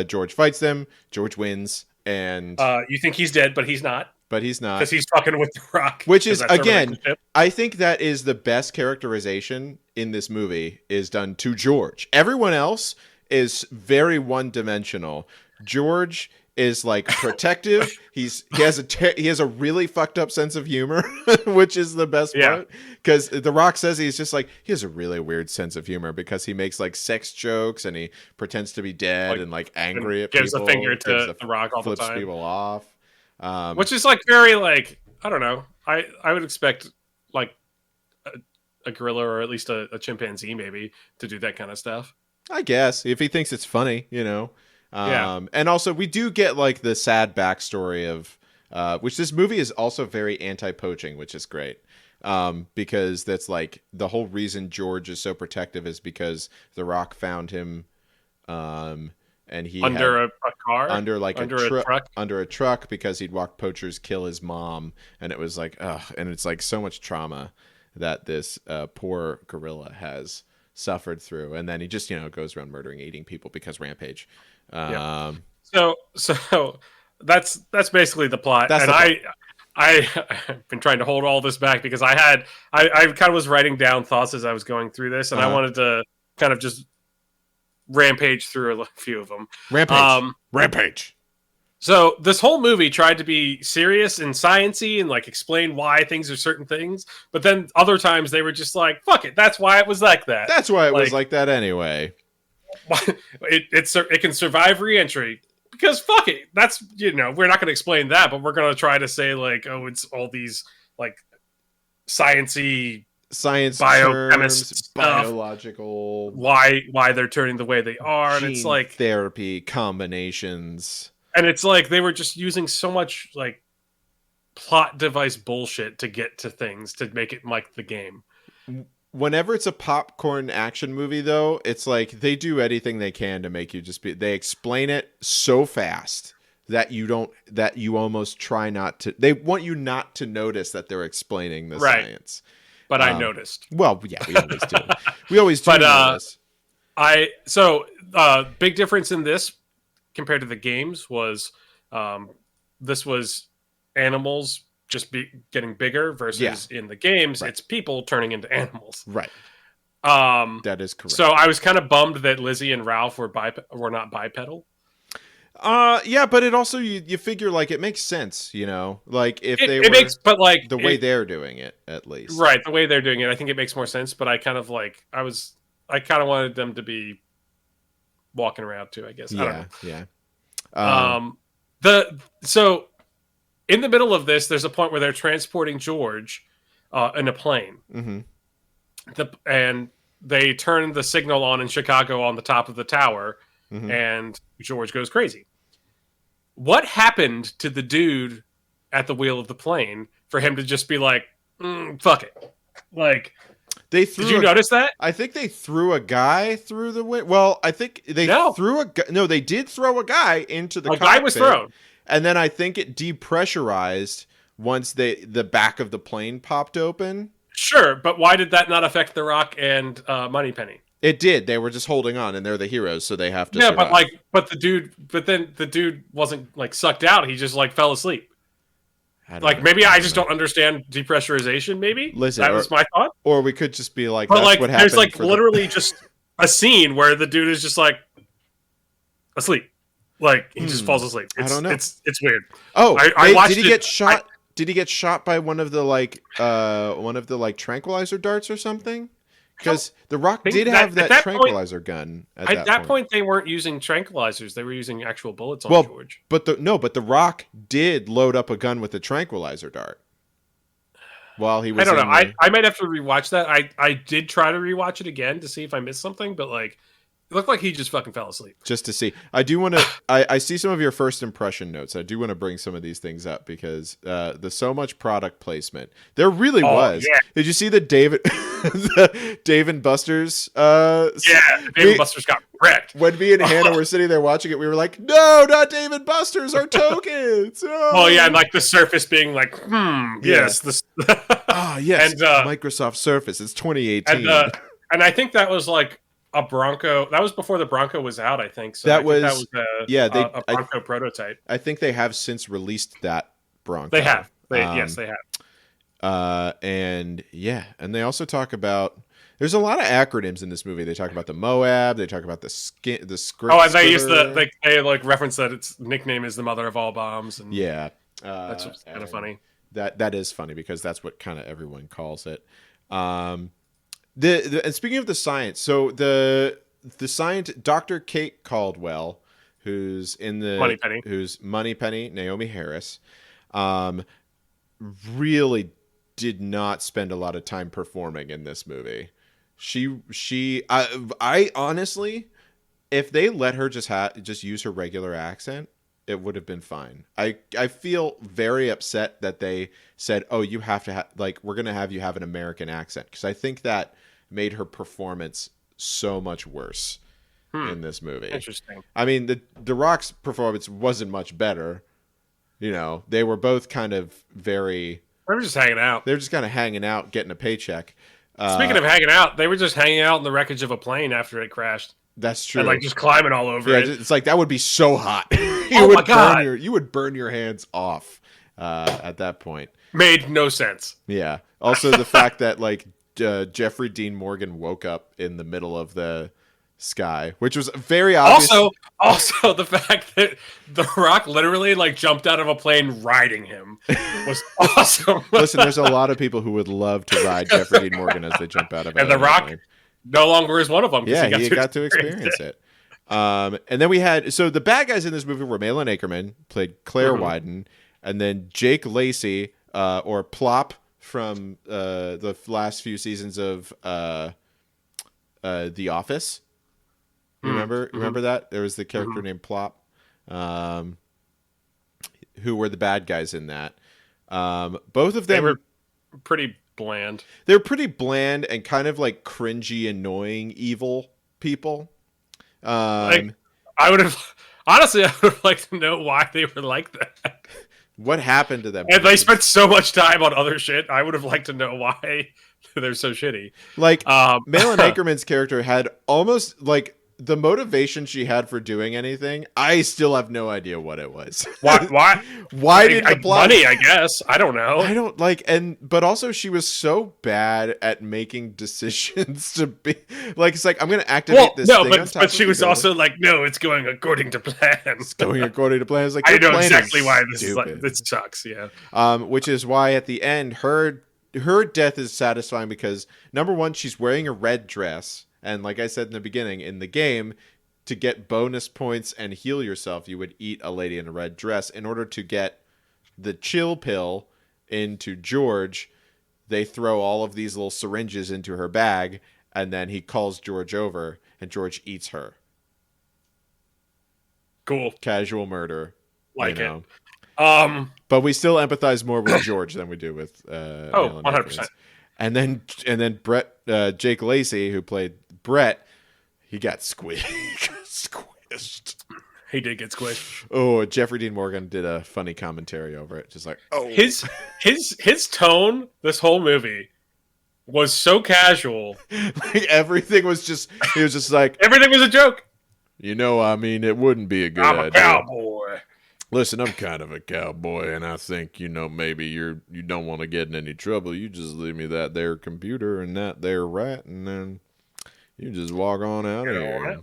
S1: George fights them. George wins, and
S2: you think he's dead, but he's not.
S1: But he's not,
S2: because he's fucking with The Rock.
S1: Which is, again, I think that is the best characterization in this movie is done to George. Everyone else is very one-dimensional. George is like protective. he has a really fucked up sense of humor, which is the best part. Because The Rock says he's just like, he has a really weird sense of humor because he makes like sex jokes and he pretends to be dead and like angry at people.
S2: Gives a finger to The Rock all the time.
S1: Flips people off.
S2: Which is like very like, I don't know. I would expect like a gorilla or at least a chimpanzee maybe to do that kind of stuff.
S1: I guess if he thinks it's funny, you know. And also we do get like the sad backstory of which this movie is also very anti-poaching, which is great. Because that's like the whole reason George is so protective is because The Rock found him and he
S2: under a car,
S1: under a truck because he'd watched poachers kill his mom, and it was like, and it's like so much trauma that this poor gorilla has suffered through, and then he just goes around murdering, eating people because Rampage.
S2: So that's basically the plot, I've been trying to hold all this back because I kind of was writing down thoughts as I was going through this, and I wanted to kind of just rampage through a few of them.
S1: Rampage.
S2: So this whole movie tried to be serious and sciencey and like explain why things are certain things, but then other times they were just like, "Fuck it, that's why it was like that."
S1: That's why it was like that anyway.
S2: It can survive re-entry because fuck it. That's we're not going to explain that, but we're going to try to say like, oh, it's all these like sciencey.
S1: Science
S2: biochemist
S1: biological
S2: why they're turning the way they are, and it's like
S1: therapy combinations,
S2: and it's like they were just using so much like plot device bullshit to get to things to make it like the game.
S1: Whenever it's a popcorn action movie, though, it's like they do anything they can to make you just be. They explain it so fast that you almost try not to. They want you not to notice that they're explaining the science.
S2: But I noticed.
S1: Well, yeah, we always do. We always do notice.
S2: Big difference in this compared to the games was this was animals just getting bigger versus in the games, it's people turning into animals.
S1: Right. That is correct.
S2: So I was kind of bummed that Lizzie and Ralph were not bipedal.
S1: Yeah, but it also you figure like it makes sense, like if the way they're doing it at least,
S2: right? The way they're doing it, I think it makes more sense. But I kind of wanted them to be walking around too. I guess.
S1: Yeah, I don't
S2: know. So in the middle of this, there's a point where they're transporting George in a plane, and they turn the signal on in Chicago on the top of the tower. And George goes crazy. What happened to the dude at the wheel of the plane for him to just be like, fuck it? Like, did you notice that?
S1: I think they threw a guy through the window. Well, I think they they did throw a guy into the cockpit. A guy was thrown. And then I think it depressurized once the back of the plane popped open.
S2: Sure, but why did that not affect The Rock and Moneypenny?
S1: It did. They were just holding on, and they're the heroes, so they have to.
S2: Yeah,
S1: survive.
S2: but then the dude wasn't like sucked out. He just like fell asleep. Maybe I just don't understand depressurization. Maybe
S1: listen,
S2: that was my thought.
S1: Or we could just be like,
S2: but
S1: that's
S2: like,
S1: what happened.
S2: There's like literally just a scene where the dude is just like asleep, like he just falls asleep.
S1: I don't know.
S2: It's weird.
S1: Oh,
S2: I watched
S1: did he get shot? Did he get shot by one of the tranquilizer darts or something? Because The Rock did have that tranquilizer gun at that point.
S2: They weren't using tranquilizers; they were using actual bullets on George.
S1: But The Rock did load up a gun with a tranquilizer dart while he was.
S2: I don't know. I might have to rewatch that. I did try to rewatch it again to see if I missed something, but like. It looked like he just fucking fell asleep.
S1: Just to see. I do want to... I see some of your first impression notes. I do want to bring some of these things up because there's so much product placement. There really was. Yeah. Did you see the Dave and Buster's?
S2: Dave and Buster's got wrecked.
S1: When me and Hannah were sitting there watching it, we were like, no, not Dave and Buster's, our tokens. Oh.
S2: Well, yeah, and like the Surface being like, yes. This...
S1: yes, and, Microsoft Surface. It's 2018.
S2: And I think that was like, a Bronco. That was before the Bronco was out, I think. So
S1: that was
S2: a Bronco prototype.
S1: I think they have since released that Bronco.
S2: They have. Yes, they have.
S1: And they also talk about. There's a lot of acronyms in this movie. They talk about the Moab. They talk about the script.
S2: Oh, and they use they reference that its nickname is the mother of all bombs. And that's kind of funny.
S1: That is funny because that's what kind of everyone calls it. And speaking of the science, so the scientist, Dr. Kate Caldwell, who's in the who's Moneypenny, Naomi Harris, really did not spend a lot of time performing in this movie. I honestly, if they let her just use her regular accent, it would have been fine. I feel very upset that they said, "Oh, you have to we're gonna have you have an American accent," because I think that made her performance so much worse in this movie.
S2: Interesting.
S1: I mean, the Rock's performance wasn't much better. You know, they were both kind of very.
S2: They were just hanging out.
S1: They were just kind of hanging out, getting a paycheck.
S2: Speaking of hanging out, they were just hanging out in the wreckage of a plane after it crashed.
S1: That's true.
S2: And like just climbing all over it.
S1: It's like that would be so hot.
S2: My God.
S1: You would burn your hands off at that point.
S2: Made no sense.
S1: Yeah. Also, the fact that like. Jeffrey Dean Morgan woke up in the middle of the sky, which was very obvious.
S2: Also, the fact that The Rock literally like jumped out of a plane riding him was awesome.
S1: Listen, there's a lot of people who would love to ride Jeffrey Dean Morgan as they jump out of it.
S2: And The Rock no longer is one of them.
S1: Yeah, he got to experience it. And then we had the bad guys in this movie were Malin Akerman, played Claire Wyden, and then Jake Lacey, or Plop, from the last few seasons of The Office. Remember that? There was the character named Plop, who were the bad guys in that. Both of them...
S2: They were pretty bland.
S1: They're pretty bland and kind of like cringy, annoying, evil people.
S2: I would have... Honestly, I would like to know why they were like that.
S1: What happened to them?
S2: And they spent so much time on other shit. I would have liked to know why they're so shitty.
S1: Like, Malin Akerman's character had almost, like, the motivation she had for doing anything, I still have no idea what it was.
S2: Why?
S1: Why did the plot...
S2: Money, I guess. I don't know.
S1: I don't but also she was so bad at making decisions to be like, it's like, I'm going to activate this thing.
S2: But she was also like, no, it's going according to plan.
S1: It's going according to plan. It's like,
S2: I know exactly why this is like, this sucks. Yeah.
S1: Which is why at the end, her death is satisfying because number one, she's wearing a red dress. And like I said in the beginning, in the game, to get bonus points and heal yourself, you would eat a lady in a red dress. In order to get the chill pill into George, they throw all of these little syringes into her bag, and then he calls George over, and George eats her.
S2: Cool.
S1: Casual murder.
S2: Like it.
S1: But we still empathize more with George than we do with
S2: 100%.
S1: And then Jake Lacey, who played Brett, he got squished.
S2: He did get squished.
S1: Oh, Jeffrey Dean Morgan did a funny commentary over it, just like, oh,
S2: his tone this whole movie was so casual.
S1: Like everything was just, he was just like,
S2: everything was a joke.
S1: I mean, it wouldn't be a good
S2: I'm a
S1: idea.
S2: cowboy.
S1: Listen, I'm kind of a cowboy, and I think, maybe you don't want to get in any trouble. You just leave me that there computer and that there rat, and then you just walk on out of here.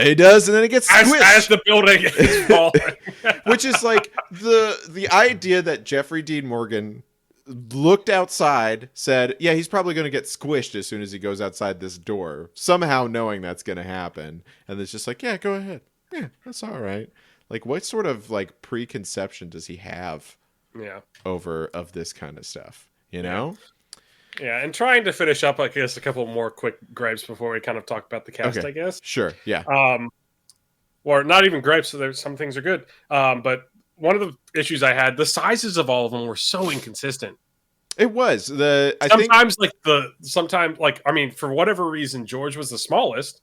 S1: He does, and then it gets squished.
S2: As the building is falling.
S1: Which is like the idea that Jeffrey Dean Morgan looked outside, said, yeah, he's probably going to get squished as soon as he goes outside this door, somehow knowing that's going to happen. And it's just like, yeah, go ahead. Yeah, that's all right. Like, what sort of like preconception does he have of this kind of stuff, you know?
S2: Yeah, and trying to finish up, I guess, a couple more quick gripes before we kind of talk about the cast, I guess.
S1: Sure, yeah.
S2: Or not even gripes, so there's some things are good. But one of the issues I had, the sizes of all of them were so inconsistent.
S1: It was.
S2: Sometimes, for whatever reason, George was the smallest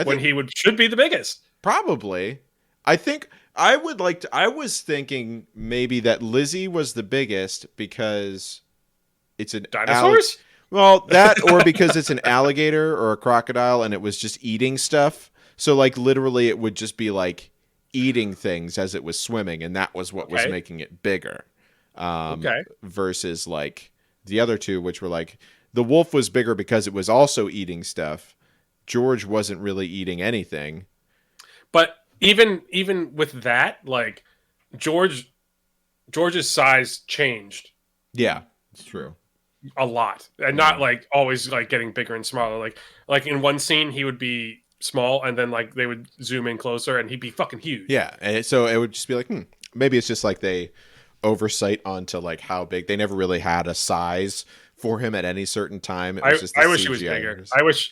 S2: when he should be the biggest.
S1: Probably. I think I was thinking maybe that Lizzie was the biggest because it's an
S2: dinosaurs?
S1: Or because it's an alligator or a crocodile and it was just eating stuff. So like literally it would just be like eating things as it was swimming, and that was what was making it bigger. Versus like the other two, which were like the wolf was bigger because it was also eating stuff. George wasn't really eating anything.
S2: But even with that, like George's size changed.
S1: Yeah, it's true.
S2: A lot, and not like always like getting bigger and smaller. Like in one scene he would be small, and then like they would zoom in closer, and he'd be fucking huge.
S1: Yeah, and so it would just be like, maybe it's just like they oversight onto like how big. They never really had a size for him at any certain time. It was just
S2: I wish he was bigger. I wish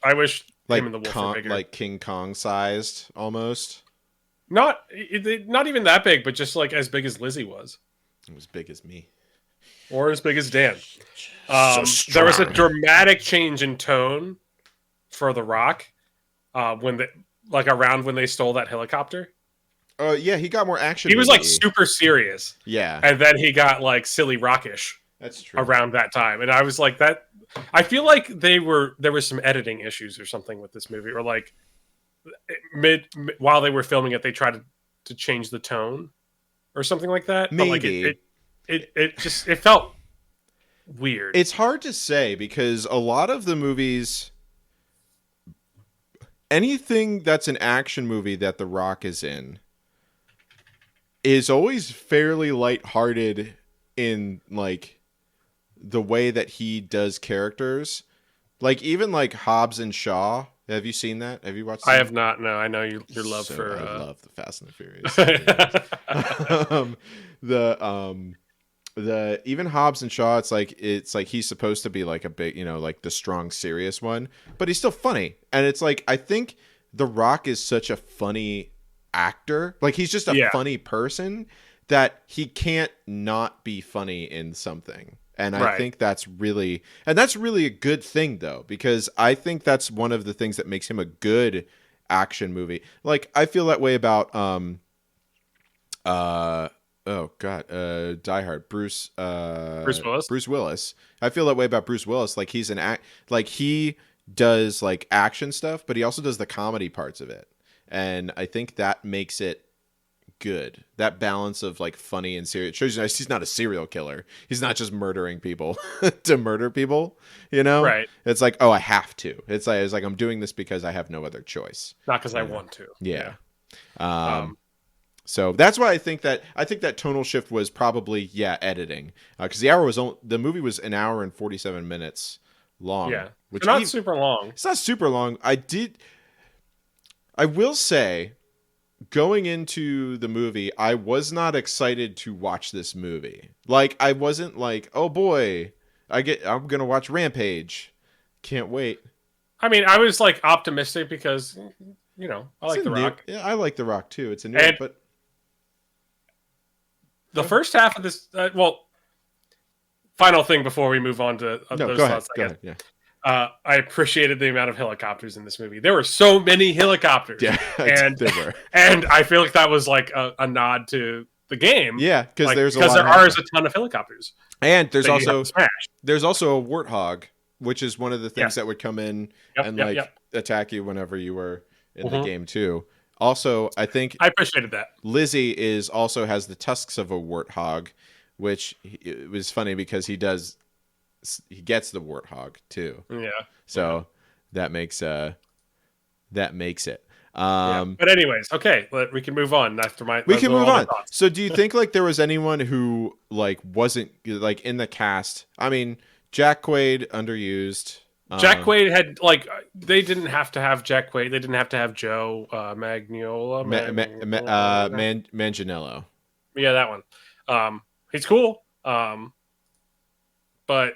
S1: like
S2: him and the wolf were bigger.
S1: Like King Kong sized almost.
S2: Not even that big, but just like as big as Lizzie was.
S1: It was big as me.
S2: Or as big as Dan. There was a dramatic change in tone for The Rock when they stole that helicopter.
S1: Yeah, he got more action.
S2: He was like super serious.
S1: Yeah.
S2: And then he got like silly rockish.
S1: That's true.
S2: Around that time. And I was like that. I feel like there was some editing issues or something with this movie, or like while they were filming it, they tried to change the tone or something like that.
S1: Maybe.
S2: But like it felt weird.
S1: It's hard to say because a lot of the movies, anything that's an action movie that The Rock is in, is always fairly lighthearted in like the way that he does characters. Like even like Hobbs and Shaw. Have you seen that? Have you watched that?
S2: I have not. No, I know your love for.
S1: I love the Fast and the Furious. The even Hobbs and Shaw, it's like he's supposed to be like a big, like the strong, serious one, but he's still funny. And it's like I think The Rock is such a funny actor. Like he's just a funny person that he can't not be funny in something. And I think that's really a good thing though, because I think that's one of the things that makes him a good action movie. Like I feel that way about Die Hard, Bruce Willis. I feel that way about Bruce Willis. Like he's he does like action stuff, but he also does the comedy parts of it. And I think that makes it good. That balance of like funny and serious. It shows you he's not a serial killer. He's not just murdering people to murder people, Right. It's like, oh, I have to. It's like I'm doing this because I have no other choice.
S2: Not because I want to.
S1: Yeah. So that's why I think that tonal shift was probably editing, because the movie was an hour and 47 minutes long.
S2: Yeah, which not super long.
S1: It's not super long. I will say, going into the movie, I was not excited to watch this movie. Like I wasn't like, oh boy, I'm gonna watch Rampage. Can't wait.
S2: I mean, I was like optimistic because I like The Rock.
S1: Yeah, I like The Rock too. It's a new
S2: one,
S1: but.
S2: The first half of this, final thing before we move on to those thoughts, I guess.
S1: Yeah.
S2: I appreciated the amount of helicopters in this movie. There were so many helicopters.
S1: Yeah,
S2: and I feel like that was like a nod to the game.
S1: Yeah, because there
S2: are a ton of helicopters.
S1: And there's
S2: that you have
S1: also
S2: to smash.
S1: a warthog, which is one of the things
S2: Yes.
S1: that would come in
S2: Yep.
S1: and
S2: Yep.
S1: like
S2: Yep.
S1: attack you whenever you were in the
S2: Hmm.
S1: game too. Also, I think
S2: I appreciated that.
S1: Lizzie is also has the tusks of a warthog, which it was funny because he gets the warthog too.
S2: Yeah. Yeah.
S1: So that makes it.
S2: Yeah. But anyways, okay, we can move on after
S1: We can move
S2: all my
S1: on.
S2: thoughts.
S1: So do you think like there was anyone who like wasn't like in the cast? I mean, Jack Quaid underused.
S2: Jack Quaid had they didn't have to have Jack Quaid. They didn't have to have Joe Magnola.
S1: Manganiello.
S2: Yeah, that one. He's cool. But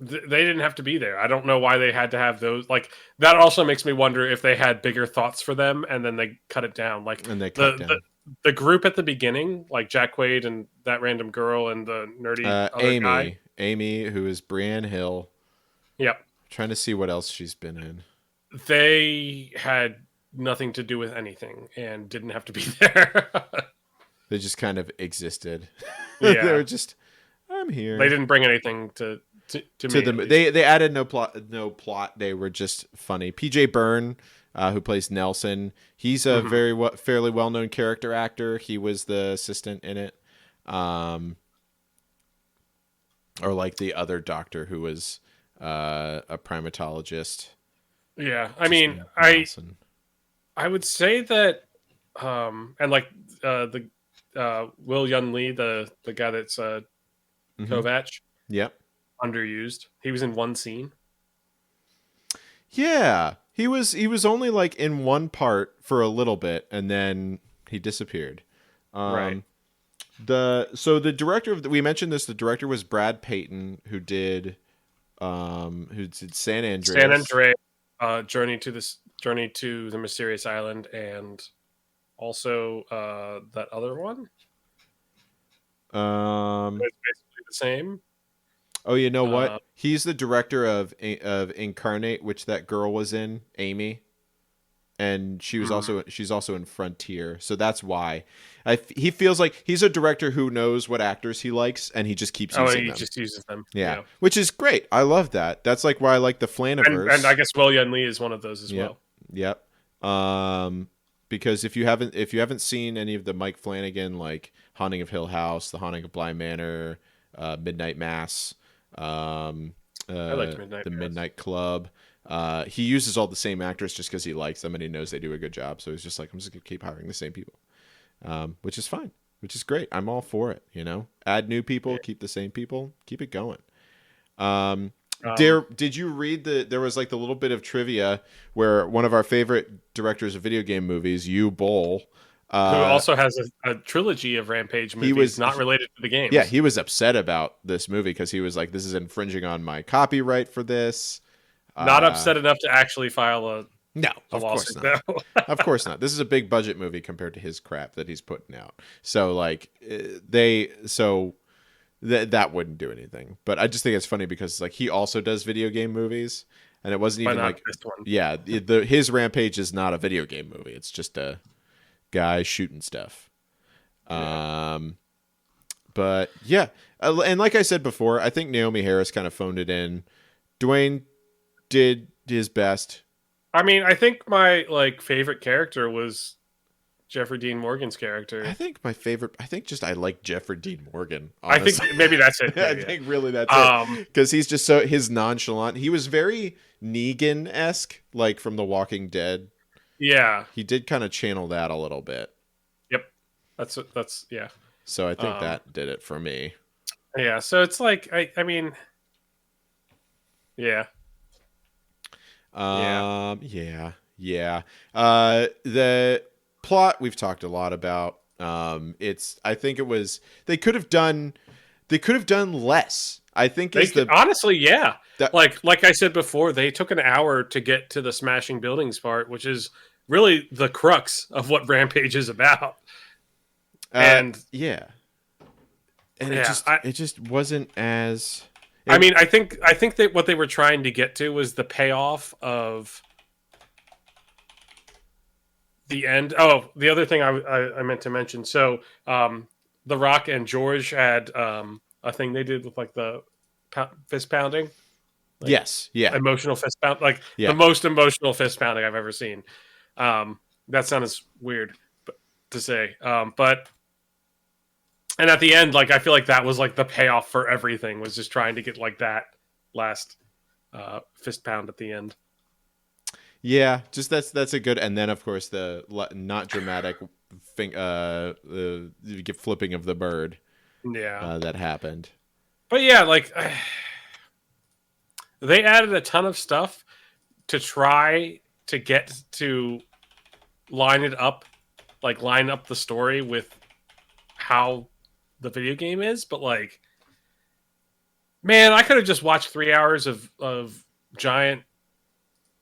S2: they didn't have to be there. I don't know why they had to have those. Like that also makes me wonder if they had bigger thoughts for them and then they cut it down. Like
S1: And they cut down.
S2: The group at the beginning, like Jack Quaid and that random girl and the nerdy other guy.
S1: Amy, who is Brienne Hill.
S2: Yep.
S1: Trying to see what else she's been in.
S2: They had nothing to do with anything and didn't have to be there.
S1: They just kind of existed.
S2: Yeah.
S1: They were just, I'm here.
S2: They didn't bring anything to me.
S1: Them. They added no plot. They were just funny. PJ Byrne, who plays Nelson, he's a fairly well known character actor. He was the assistant in it, or like the other doctor who was a primatologist.
S2: Yeah, I mean, I would say that, and like the Will Yun Lee, the guy that's Kovac.
S1: Yep.
S2: Underused. He was in one scene.
S1: Yeah, he was only like in one part for a little bit, and then he disappeared.
S2: Right.
S1: The director of we mentioned this. The director was Brad Payton, who did San Andreas.
S2: San Andreas, Journey to the Mysterious Island, and also that other one. It's basically the same.
S1: Oh, you know what? He's the director of Incarnate, which that girl was in, Amy, and she's also in Frontier. So that's why he feels like he's a director who knows what actors he likes, and he just keeps using them.
S2: Just uses them.
S1: Yeah, which is great. I love that. That's like why I like the Flaniverse.
S2: And I guess Will Yun Lee is one of those as well.
S1: Yep. Because if you haven't seen any of the Mike Flanagan, like Haunting of Hill House, The Haunting of Bly Manor, Midnight Mass. I
S2: liked Midnight
S1: the
S2: Mass.
S1: Midnight Club. He uses all the same actors just because he likes them and he knows they do a good job. So he's just like, I'm just gonna keep hiring the same people, which is fine, which is great. I'm all for it. Add new people, keep the same people, keep it going. Did you read there was like the little bit of trivia where one of our favorite directors of video game movies, Hugh Boll,
S2: who also has a trilogy of Rampage movies not related to the games.
S1: Yeah, he was upset about this movie because he was like, this is infringing on my copyright for this.
S2: Not upset enough to actually file a
S1: lawsuit.
S2: Course not.
S1: Of course not. This is a big budget movie compared to his crap that he's putting out. So like that wouldn't do anything. But I just think it's funny because like he also does video game movies, and it wasn't even like
S2: this one.
S1: Yeah, his Rampage is not a video game movie. It's just a guy shooting stuff. But yeah, and like I said before, I think Naomi Harris kind of phoned it in. Dwayne did his best.
S2: I mean, I think my favorite character was Jeffrey Dean Morgan's character.
S1: I think I like Jeffrey Dean Morgan. Honestly.
S2: I think maybe that's it.
S1: I think really that's it. Because he's just his nonchalant. He was very Negan-esque, like from The Walking Dead.
S2: Yeah.
S1: He did kind of channel that a little bit.
S2: Yep. That's yeah.
S1: So I think that did it for me.
S2: Yeah. So it's like I mean. Yeah.
S1: Yeah. The plot we've talked a lot about. I think it was they could have done less. I think
S2: honestly, yeah. Like I said before, they took an hour to get to the smashing buildings part, which is really the crux of what Rampage is about. And
S1: it just wasn't as.
S2: I mean, I think that what they were trying to get to was the payoff of the end. Oh, the other thing I meant to mention. So, The Rock and George had a thing they did with like the fist pounding. Like,
S1: Yes. Yeah.
S2: emotional fist pound, like the
S1: Yeah.
S2: most emotional fist pounding I've ever seen. That sounds weird to say, but and at the end, like I feel like that was like the payoff for everything, was just trying to get like that last fist pound at the end.
S1: Yeah, just that's a good, and then of course the not dramatic flipping of the bird.
S2: Yeah,
S1: That happened.
S2: but yeah, like they added a ton of stuff to try to get to line it up, like line up the story with how the video game is, but like, man, I could have just watched 3 hours of giant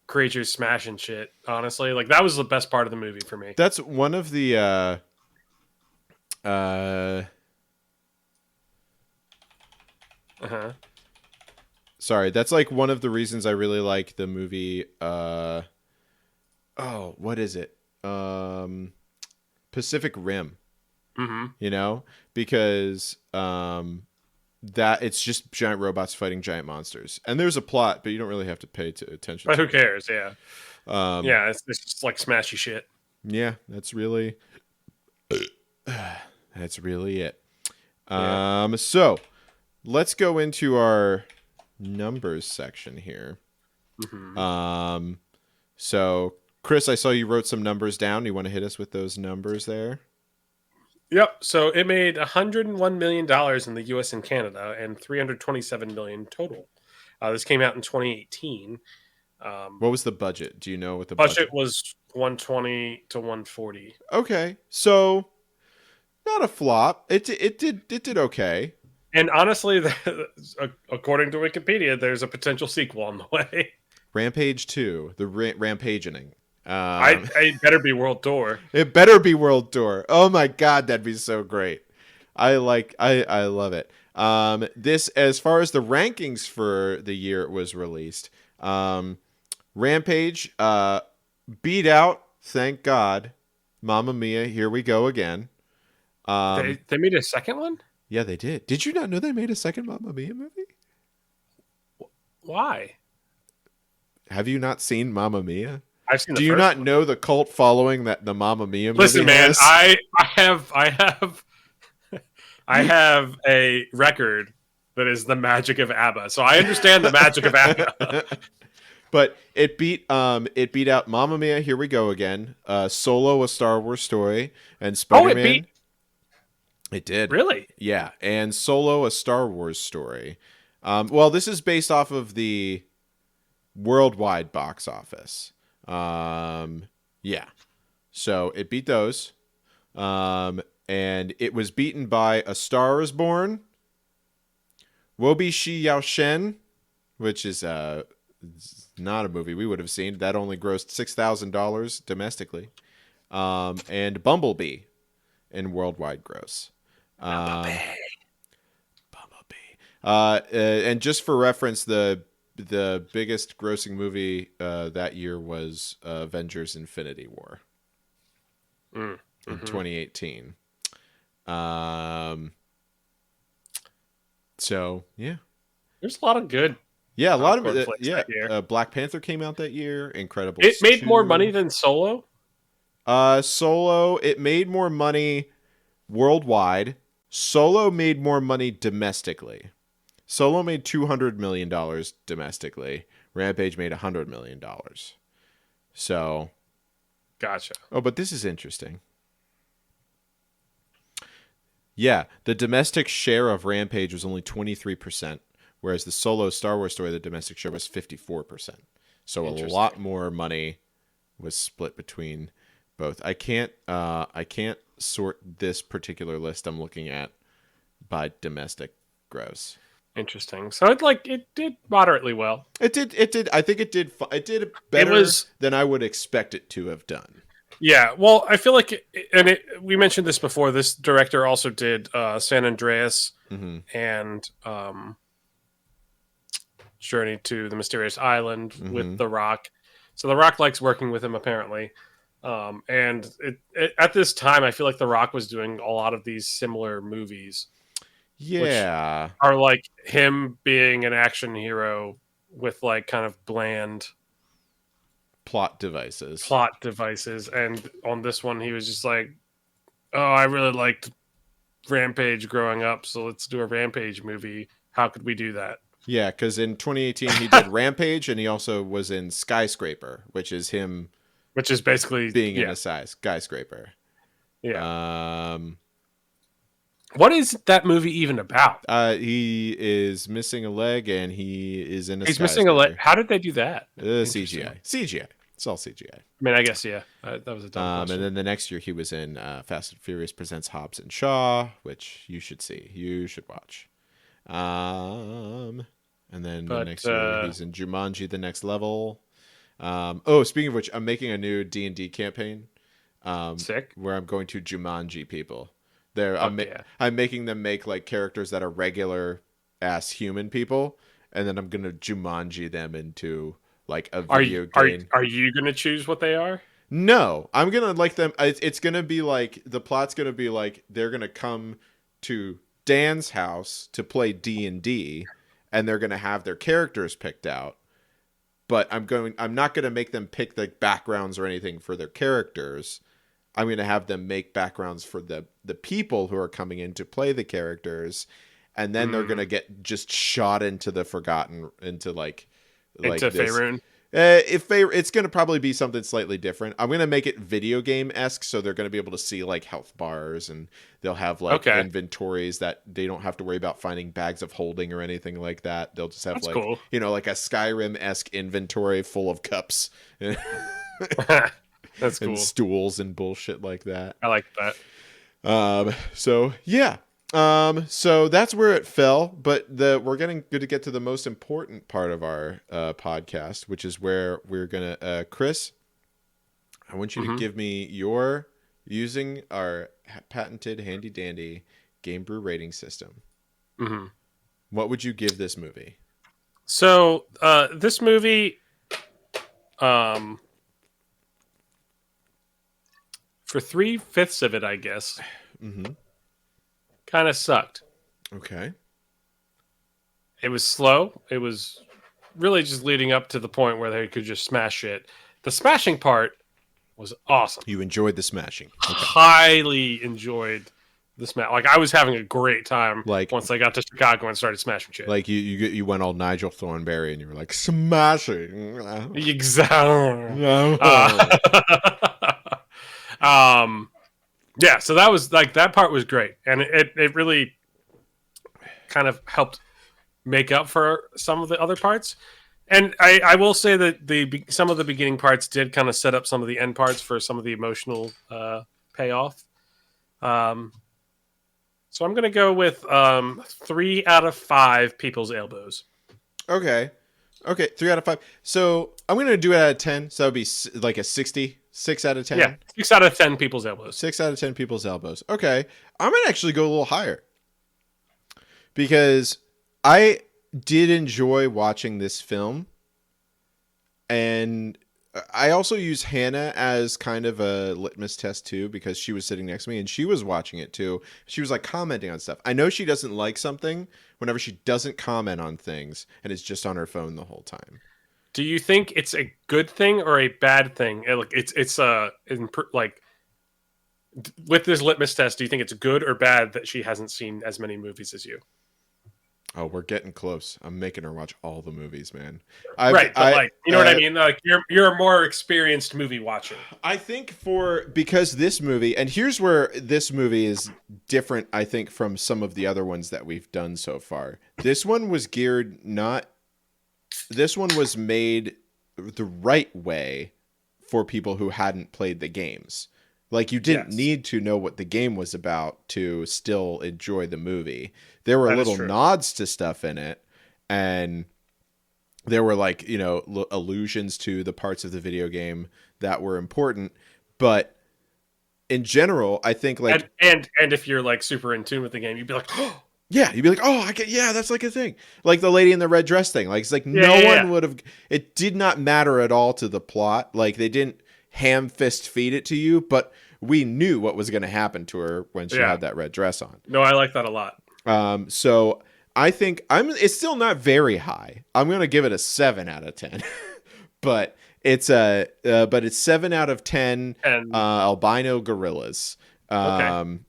S2: creatures smashing shit. Honestly, like that was the best part of the movie for me.
S1: That's one of the sorry, that's like one of the reasons I really like the movie what is it? Pacific Rim.
S2: Mm-hmm.
S1: You know, because that it's just giant robots fighting giant monsters, and there's a plot, but you don't really have to pay attention.
S2: But who cares? Yeah, yeah, it's just like smashy shit.
S1: Yeah, that's really it.
S2: Yeah.
S1: So let's go into our numbers section here.
S2: Mm-hmm.
S1: So Chris, I saw you wrote some numbers down. You want to hit us with those numbers there?
S2: Yep. So it made $101 million in the U.S. and Canada, and $327 million total. This came out in 2018.
S1: What was the budget? Do you know what the
S2: budget was? 120 to 140.
S1: Okay, so not a flop. It did okay.
S2: And honestly, according to Wikipedia, there's a potential sequel on the way.
S1: Rampage 2, the Rampagening.
S2: I better be World Tour.
S1: It better be World Tour. Oh my god, that'd be so great. I love it. This, as far as the rankings for the year it was released, Rampage beat out, thank God, Mamma Mia, Here We Go Again.
S2: They made a second one?
S1: Yeah, they did. Did you not know they made a second Mamma Mia movie?
S2: Why?
S1: Have you not seen Mamma Mia?
S2: I've seen.
S1: Do you not know the cult following that the Mamma Mia movie
S2: Listen, man,
S1: has?
S2: I have a record that is the magic of ABBA, so I understand the magic of ABBA.
S1: But it beat out Mamma Mia, Here We Go Again, Solo, A Star Wars Story, and Spider-Man. It did.
S2: Really?
S1: Yeah, and Solo, A Star Wars Story. Well, this is based off of the worldwide box office. Yeah. So it beat those. And it was beaten by A Star Is Born, Wobi Shi Yao Shen, which is not a movie we would have seen. That only grossed $6,000 domestically. And Bumblebee in worldwide gross. Bumblebee. And just for reference, the biggest grossing movie that year was Avengers Infinity War in 2018. So, yeah.
S2: There's a lot of good.
S1: Yeah, a lot of it. Yeah, Black Panther came out that year. Incredible.
S2: It made more money than Solo?
S1: Solo, it made more money worldwide. Solo made more money domestically. Solo made $200 million domestically. Rampage made $100 million. So.
S2: Gotcha.
S1: Oh, but this is interesting. Yeah, the domestic share of Rampage was only 23%, whereas the Solo Star Wars Story, the domestic share was 54%. So a lot more money was split between both. I can't sort this particular list I'm looking at by domestic gross.
S2: Interesting. So it did moderately well.
S1: It did. I think it did better than I would expect it to have done.
S2: Yeah, well, I feel like, we mentioned this before. This director also did San Andreas and Journey to the Mysterious Island with The Rock. So The Rock likes working with him, apparently. And at this time, I feel like The Rock was doing a lot of these similar movies.
S1: Yeah.
S2: Are like him being an action hero with like kind of bland
S1: Plot devices.
S2: And on this one he was just like, oh, I really liked Rampage growing up, so let's do a Rampage movie. How could we do that?
S1: Yeah, because in 2018 he did Rampage, and he also was in Skyscraper, which is him,
S2: which is basically
S1: being in a skyscraper.
S2: Yeah. What is that movie even about?
S1: He is missing a leg, and he is in a.
S2: He's missing a leg. How did they do that?
S1: CGI. CGI. It's all CGI.
S2: I mean, I guess that was a dumb question.
S1: And then the next year he was in Fast and Furious Presents Hobbs and Shaw, which you should see. You should watch. And then the next year he's in Jumanji: The Next Level. Speaking of which, I'm making a new D&D campaign.
S2: Sick.
S1: Where I'm going to Jumanji people. I'm making them make like characters that are regular ass human people, and then I'm gonna Jumanji them into like a video game.
S2: Are you gonna choose what they are?
S1: No, I'm gonna like them. It's gonna be like the plot's gonna be like they're gonna come to Dan's house to play D&D, and they're gonna have their characters picked out. But I'm not gonna make them pick like backgrounds or anything for their characters. I'm going to have them make backgrounds for the people who are coming in to play the characters, and then they're going to get just shot into the forgotten, into
S2: Faerun.
S1: It's going to probably be something slightly different. I'm going to make it video game-esque, so they're going to be able to see like health bars, and they'll have like inventories that they don't have to worry about finding bags of holding or anything like that. They'll just have cool. Like a Skyrim-esque inventory full of cups.
S2: That's cool.
S1: And stools and bullshit like that.
S2: I like that.
S1: So yeah. So that's where it fell. But we're going to get to the most important part of our podcast, which is where we're gonna. Chris, I want you to give me using our patented handy dandy Game Brew rating system.
S2: Mm-hmm.
S1: What would you give this movie?
S2: So this movie, for 3/5 of it, I guess, kind of sucked.
S1: Okay.
S2: It was slow. It was really just leading up to the point where they could just smash it. The smashing part was awesome.
S1: You enjoyed the smashing.
S2: Okay. Highly enjoyed the smash. Like, I was having a great time once I got to Chicago and started smashing shit.
S1: Like, you went all Nigel Thornberry and you were like, smashing.
S2: Exactly. Yeah, so that was like, that part was great, and it really kind of helped make up for some of the other parts. And I will say that some of the beginning parts did kind of set up some of the end parts for some of the emotional payoff. So I'm gonna go with 3 out of 5 people's elbows.
S1: Okay, 3 out of 5. So I'm gonna do it out of 10. So that would be like a 60. 6 out of 10?
S2: Yeah, 6 out of 10 people's elbows.
S1: 6 out of 10 people's elbows. Okay. I'm going to actually go a little higher. Because I did enjoy watching this film. And I also use Hannah as kind of a litmus test too, because she was sitting next to me and she was watching it too. She was like commenting on stuff. I know she doesn't like something whenever she doesn't comment on things and is just on her phone the whole time.
S2: Do you think it's a good thing or a bad thing? With this litmus test, do you think it's good or bad that she hasn't seen as many movies as you?
S1: Oh, we're getting close. I'm making her watch all the movies, man.
S2: Right, but you know what I mean? Like, you're a more experienced movie watcher.
S1: I think because this movie, and here's where this movie is different, I think, from some of the other ones that we've done so far. This one was made the right way for people who hadn't played the games. Like, you didn't need to know what the game was about to still enjoy the movie. There were little nods to stuff in it, and there were allusions to the parts of the video game that were important. But in general, I think
S2: and if you're like super in tune with the game, you'd be like, oh.
S1: Yeah, you'd be like, oh, that's like a thing. Like the lady in the red dress thing. Like, it's like no one would have... It did not matter at all to the plot. Like, they didn't ham-fist feed it to you, but we knew what was going to happen to her when she had that red dress on.
S2: No, I like that a lot.
S1: So I think it's still not very high. I'm going to give it a 7 out of 10. But it's 7 out of 10
S2: And
S1: albino gorillas.
S2: okay.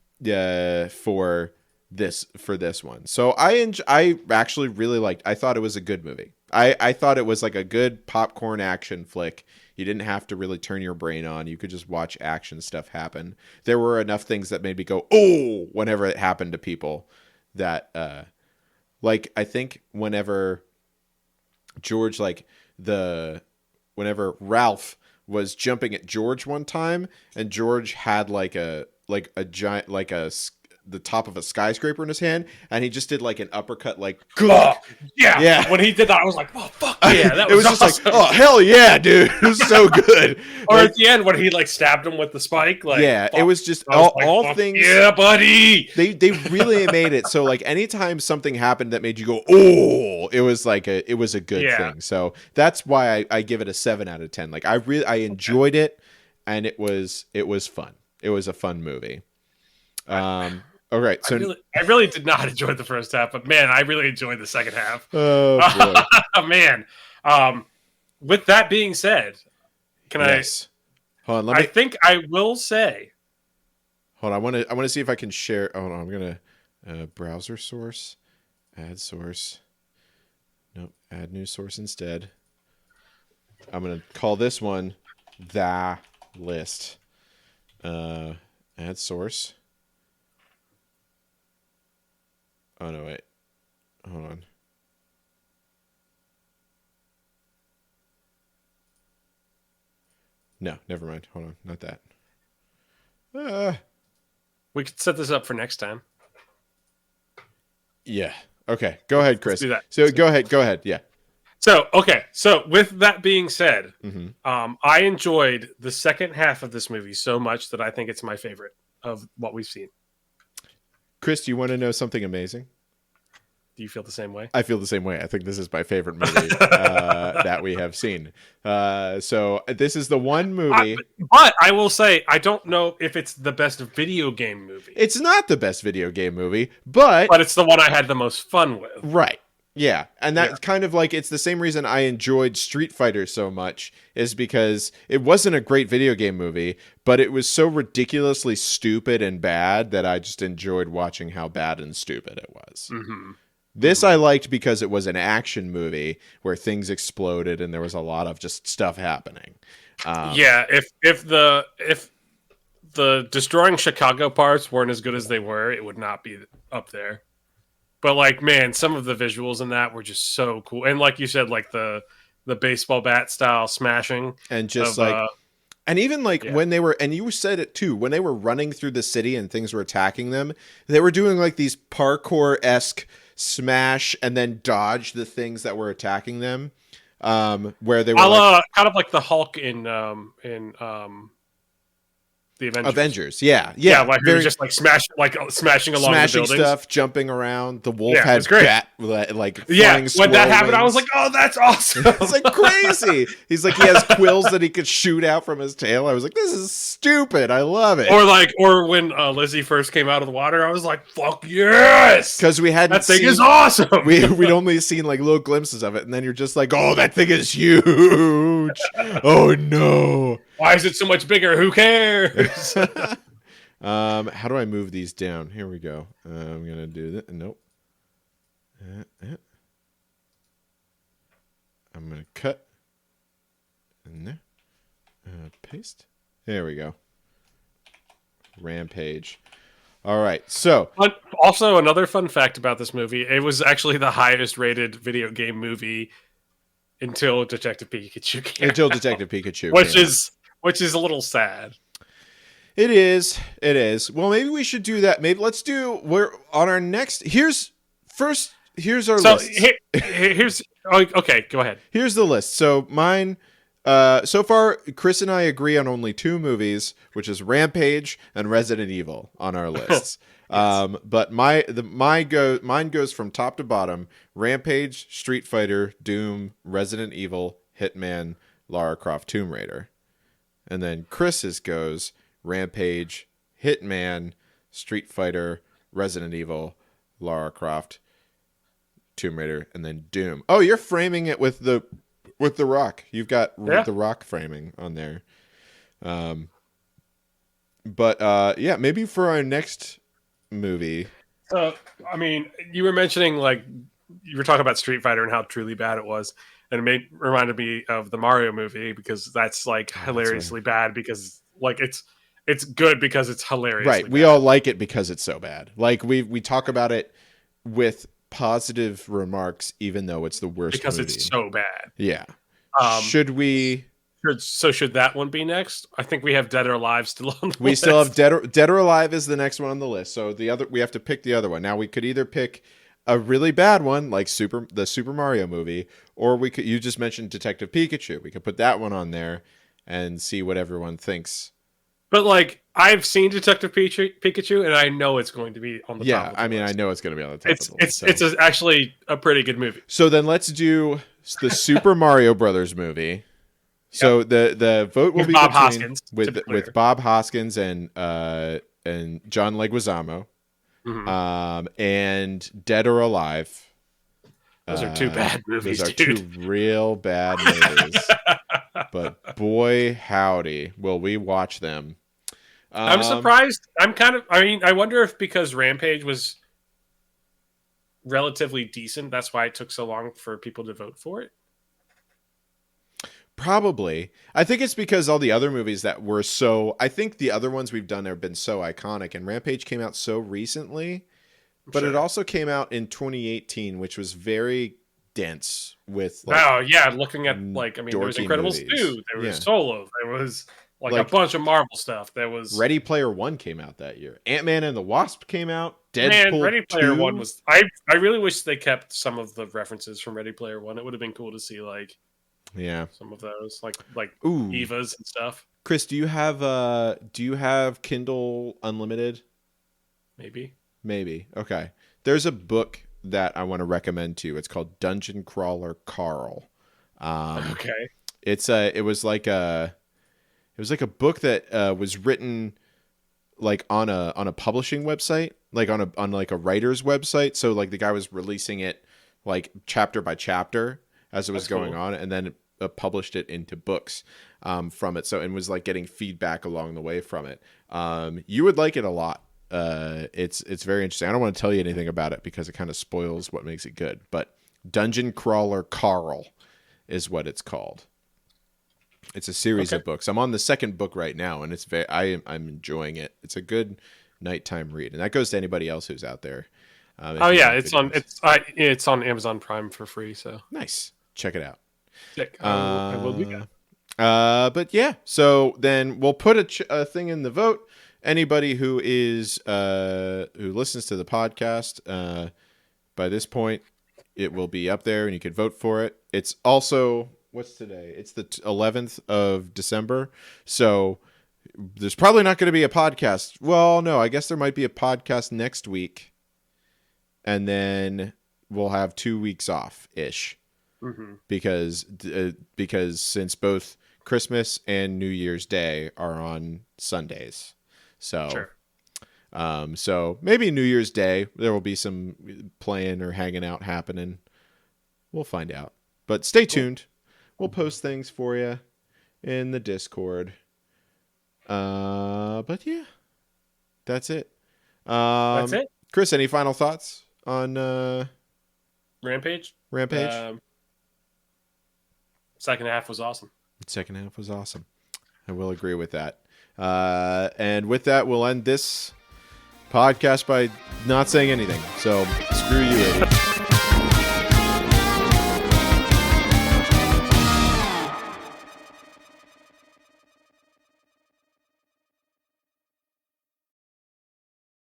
S1: For this one. So I actually really liked. I thought it was a good movie. I thought it was like a good popcorn action flick. You didn't have to really turn your brain on. You could just watch action stuff happen. There were enough things that made me go, "Oh!" whenever it happened to people. That like I think whenever George whenever Ralph was jumping at George one time, and George had like a giant the top of a skyscraper in his hand, and he just did like an uppercut, like
S2: Oh, yeah.
S1: yeah.
S2: When he did that, I was like, "Oh fuck yeah!" That
S1: it was
S2: was
S1: just
S2: awesome.
S1: like, "Oh hell yeah, dude!" It was so good.
S2: Or at the end when he like stabbed him with the spike, like
S1: yeah,
S2: fuck.
S1: it was just
S2: I was like,
S1: all
S2: fuck
S1: things.
S2: Yeah, buddy.
S1: They really made it so like anytime something happened that made you go, "Oh," it was a good thing. So that's why I give it a 7 out of 10. Like I enjoyed it, and it was fun. It was a fun movie. All right, so
S2: I really did not enjoy the first half, but man, I really enjoyed the second half.
S1: oh boy,
S2: Man, with that being said, can
S1: yes. Hold on,
S2: I think I will say.
S1: Hold on, I want to see if I can share. Hold on, I'm gonna browser source, add source. Nope, add new source instead. I'm gonna call this one the list. Add source. Oh no, wait. Hold on. No, never mind. Hold on, not that.
S2: We could set this up for next time.
S1: Yeah. Okay. Go ahead, Chris.
S2: Let's do that.
S1: So go ahead. Yeah.
S2: So okay. So with that being said,
S1: Mm-hmm.
S2: I enjoyed the second half of this movie so much that I think it's my favorite of what we've seen.
S1: Chris, do you want to know something amazing?
S2: Do you feel the same way?
S1: I feel the same way. I think this is my favorite movie that we have seen. So this is the one movie.
S2: But I will say, I don't know if it's the best video game movie.
S1: It's not the best video game movie, but
S2: it's the one I had the most fun with.
S1: Right. Yeah. And that's kind of like, it's the same reason I enjoyed Street Fighter so much, is because it wasn't a great video game movie, but it was so ridiculously stupid and bad that I just enjoyed watching how bad and stupid it was.
S2: Mm-hmm.
S1: This I liked because it was an action movie where things exploded and there was a lot of just stuff happening.
S2: If the destroying Chicago parts weren't as good as they were, it would not be up there. But like, man, some of the visuals in that were just so cool. And like you said, like the baseball bat style smashing,
S1: and just and even when they were, and you said it too, when they were running through the city and things were attacking them, they were doing like these parkour-esque smash and then dodge the things that were attacking them. Where they were
S2: kind of like the Hulk in the Avengers.
S1: Yeah,
S2: like very, just like smashing along the buildings,
S1: stuff, jumping around. The wolf had bat like
S2: flying
S1: when
S2: that happened,
S1: wings.
S2: I was like, "Oh, that's awesome!"
S1: It's like crazy. He's like, he has quills that he could shoot out from his tail. I was like, this is stupid. I love it.
S2: Or when Lizzie first came out of the water, I was like, "Fuck yes!"
S1: Because we hadn't
S2: that thing is awesome.
S1: We'd only seen like little glimpses of it, and then you're just like, "Oh, that thing is huge! Oh no!
S2: Why is it so much bigger? Who cares?"
S1: How do I move these down? Here we go. I'm gonna do that. Nope. I'm gonna cut. And there. Paste. There we go. Rampage. All right. So.
S2: But also, another fun fact about this movie: it was actually the highest-rated video game movie until Detective Pikachu came
S1: Until
S2: out,
S1: Detective Pikachu,
S2: which is a little sad.
S1: It is. Well, maybe we should do that. Maybe let's do. We're on our next. Here's our list.
S2: Here's okay. Go ahead.
S1: Here's the list. So mine. So far, Chris and I agree on only 2 movies, which is Rampage and Resident Evil on our lists. Yes. But mine goes from top to bottom: Rampage, Street Fighter, Doom, Resident Evil, Hitman, Lara Croft, Tomb Raider, and then Chris's goes Rampage, Hitman, Street Fighter, Resident Evil, Lara Croft, Tomb Raider, and then Doom. Oh, you're framing it with the Rock. You've got the Rock framing on there. But maybe for our next movie.
S2: I mean, you were mentioning you were talking about Street Fighter and how truly bad it was, and it reminded me of the Mario movie because that's hilariously bad because it's good because it's hilarious.
S1: Right, we all like it because it's so bad. Like we talk about it with positive remarks, even though it's the worst
S2: because
S1: movie.
S2: It's so bad.
S1: Yeah. Should we?
S2: Should that one be next? I think we have Dead or Alive still on the list.
S1: We still have Dead or Alive is the next one on the list. So we have to pick the other one. Now we could either pick a really bad one like the Super Mario movie, or you just mentioned Detective Pikachu. We could put that one on there and see what everyone thinks.
S2: But I've seen Detective Pikachu, and I know it's going to be on the top.
S1: Yeah, I mean, I know it's going to be on the top.
S2: It's actually a pretty good movie.
S1: So then let's do the Super Mario Brothers movie. So the vote will be
S2: Bob Hoskins
S1: with Bob Hoskins and John Leguizamo, and Dead or Alive.
S2: Those are two bad movies.
S1: Those are two real bad movies. But boy, howdy, will we watch them?
S2: I'm surprised. I wonder if because Rampage was relatively decent, that's why it took so long for people to vote for it.
S1: Probably. I think it's because all the other movies that were I think the other ones we've done have been so iconic, and Rampage came out so recently, but it also came out in 2018, which was very dense with
S2: looking at there was Incredibles 2, there was Solo, there was a bunch of Marvel stuff. There was
S1: Ready Player One came out that year. Ant-Man and the Wasp came out. Deadpool
S2: Ready Player
S1: 2.
S2: One was I really wish they kept some of the references from Ready Player One. It would have been cool to see some of those like Evas and stuff.
S1: Chris, do you have Kindle Unlimited? Maybe. Okay. There's a book that I want to recommend to you. It's called Dungeon Crawler Carl.
S2: Okay.
S1: It was like a book that was written on a publishing website, on a writer's website. So the guy was releasing it chapter by chapter as it was going on, and then published it into books from it. So, and was getting feedback along the way from it. You would like it a lot. It's very interesting. I don't want to tell you anything about it because it kind of spoils what makes it good, but Dungeon Crawler Carl is what it's called. It's a series of books. I'm on the second book right now, and I'm enjoying it. It's a good nighttime read, and that goes to anybody else who's out there.
S2: It's on Amazon Prime for free. So
S1: nice, check it out.
S2: Sick. I will do that.
S1: But yeah, so then we'll put a thing in the vote. Anybody who is who listens to the podcast, by this point, it will be up there, and you can vote for it. It's also what's today? It's the 11th of December, so there's probably not going to be a podcast. Well, no, I guess there might be a podcast next week, and then we'll have 2 weeks off ish.
S2: Mm-hmm.
S1: Because since both Christmas and New Year's Day are on Sundays, so so maybe New Year's Day there will be some playing or hanging out happening. We'll find out, but stay tuned. We'll post things for you in the Discord. But yeah, that's it.
S2: That's it.
S1: Chris, any final thoughts on
S2: Rampage? Second half was awesome. I will agree with that. And with that, we'll end this podcast by not saying anything. So screw you, idiot.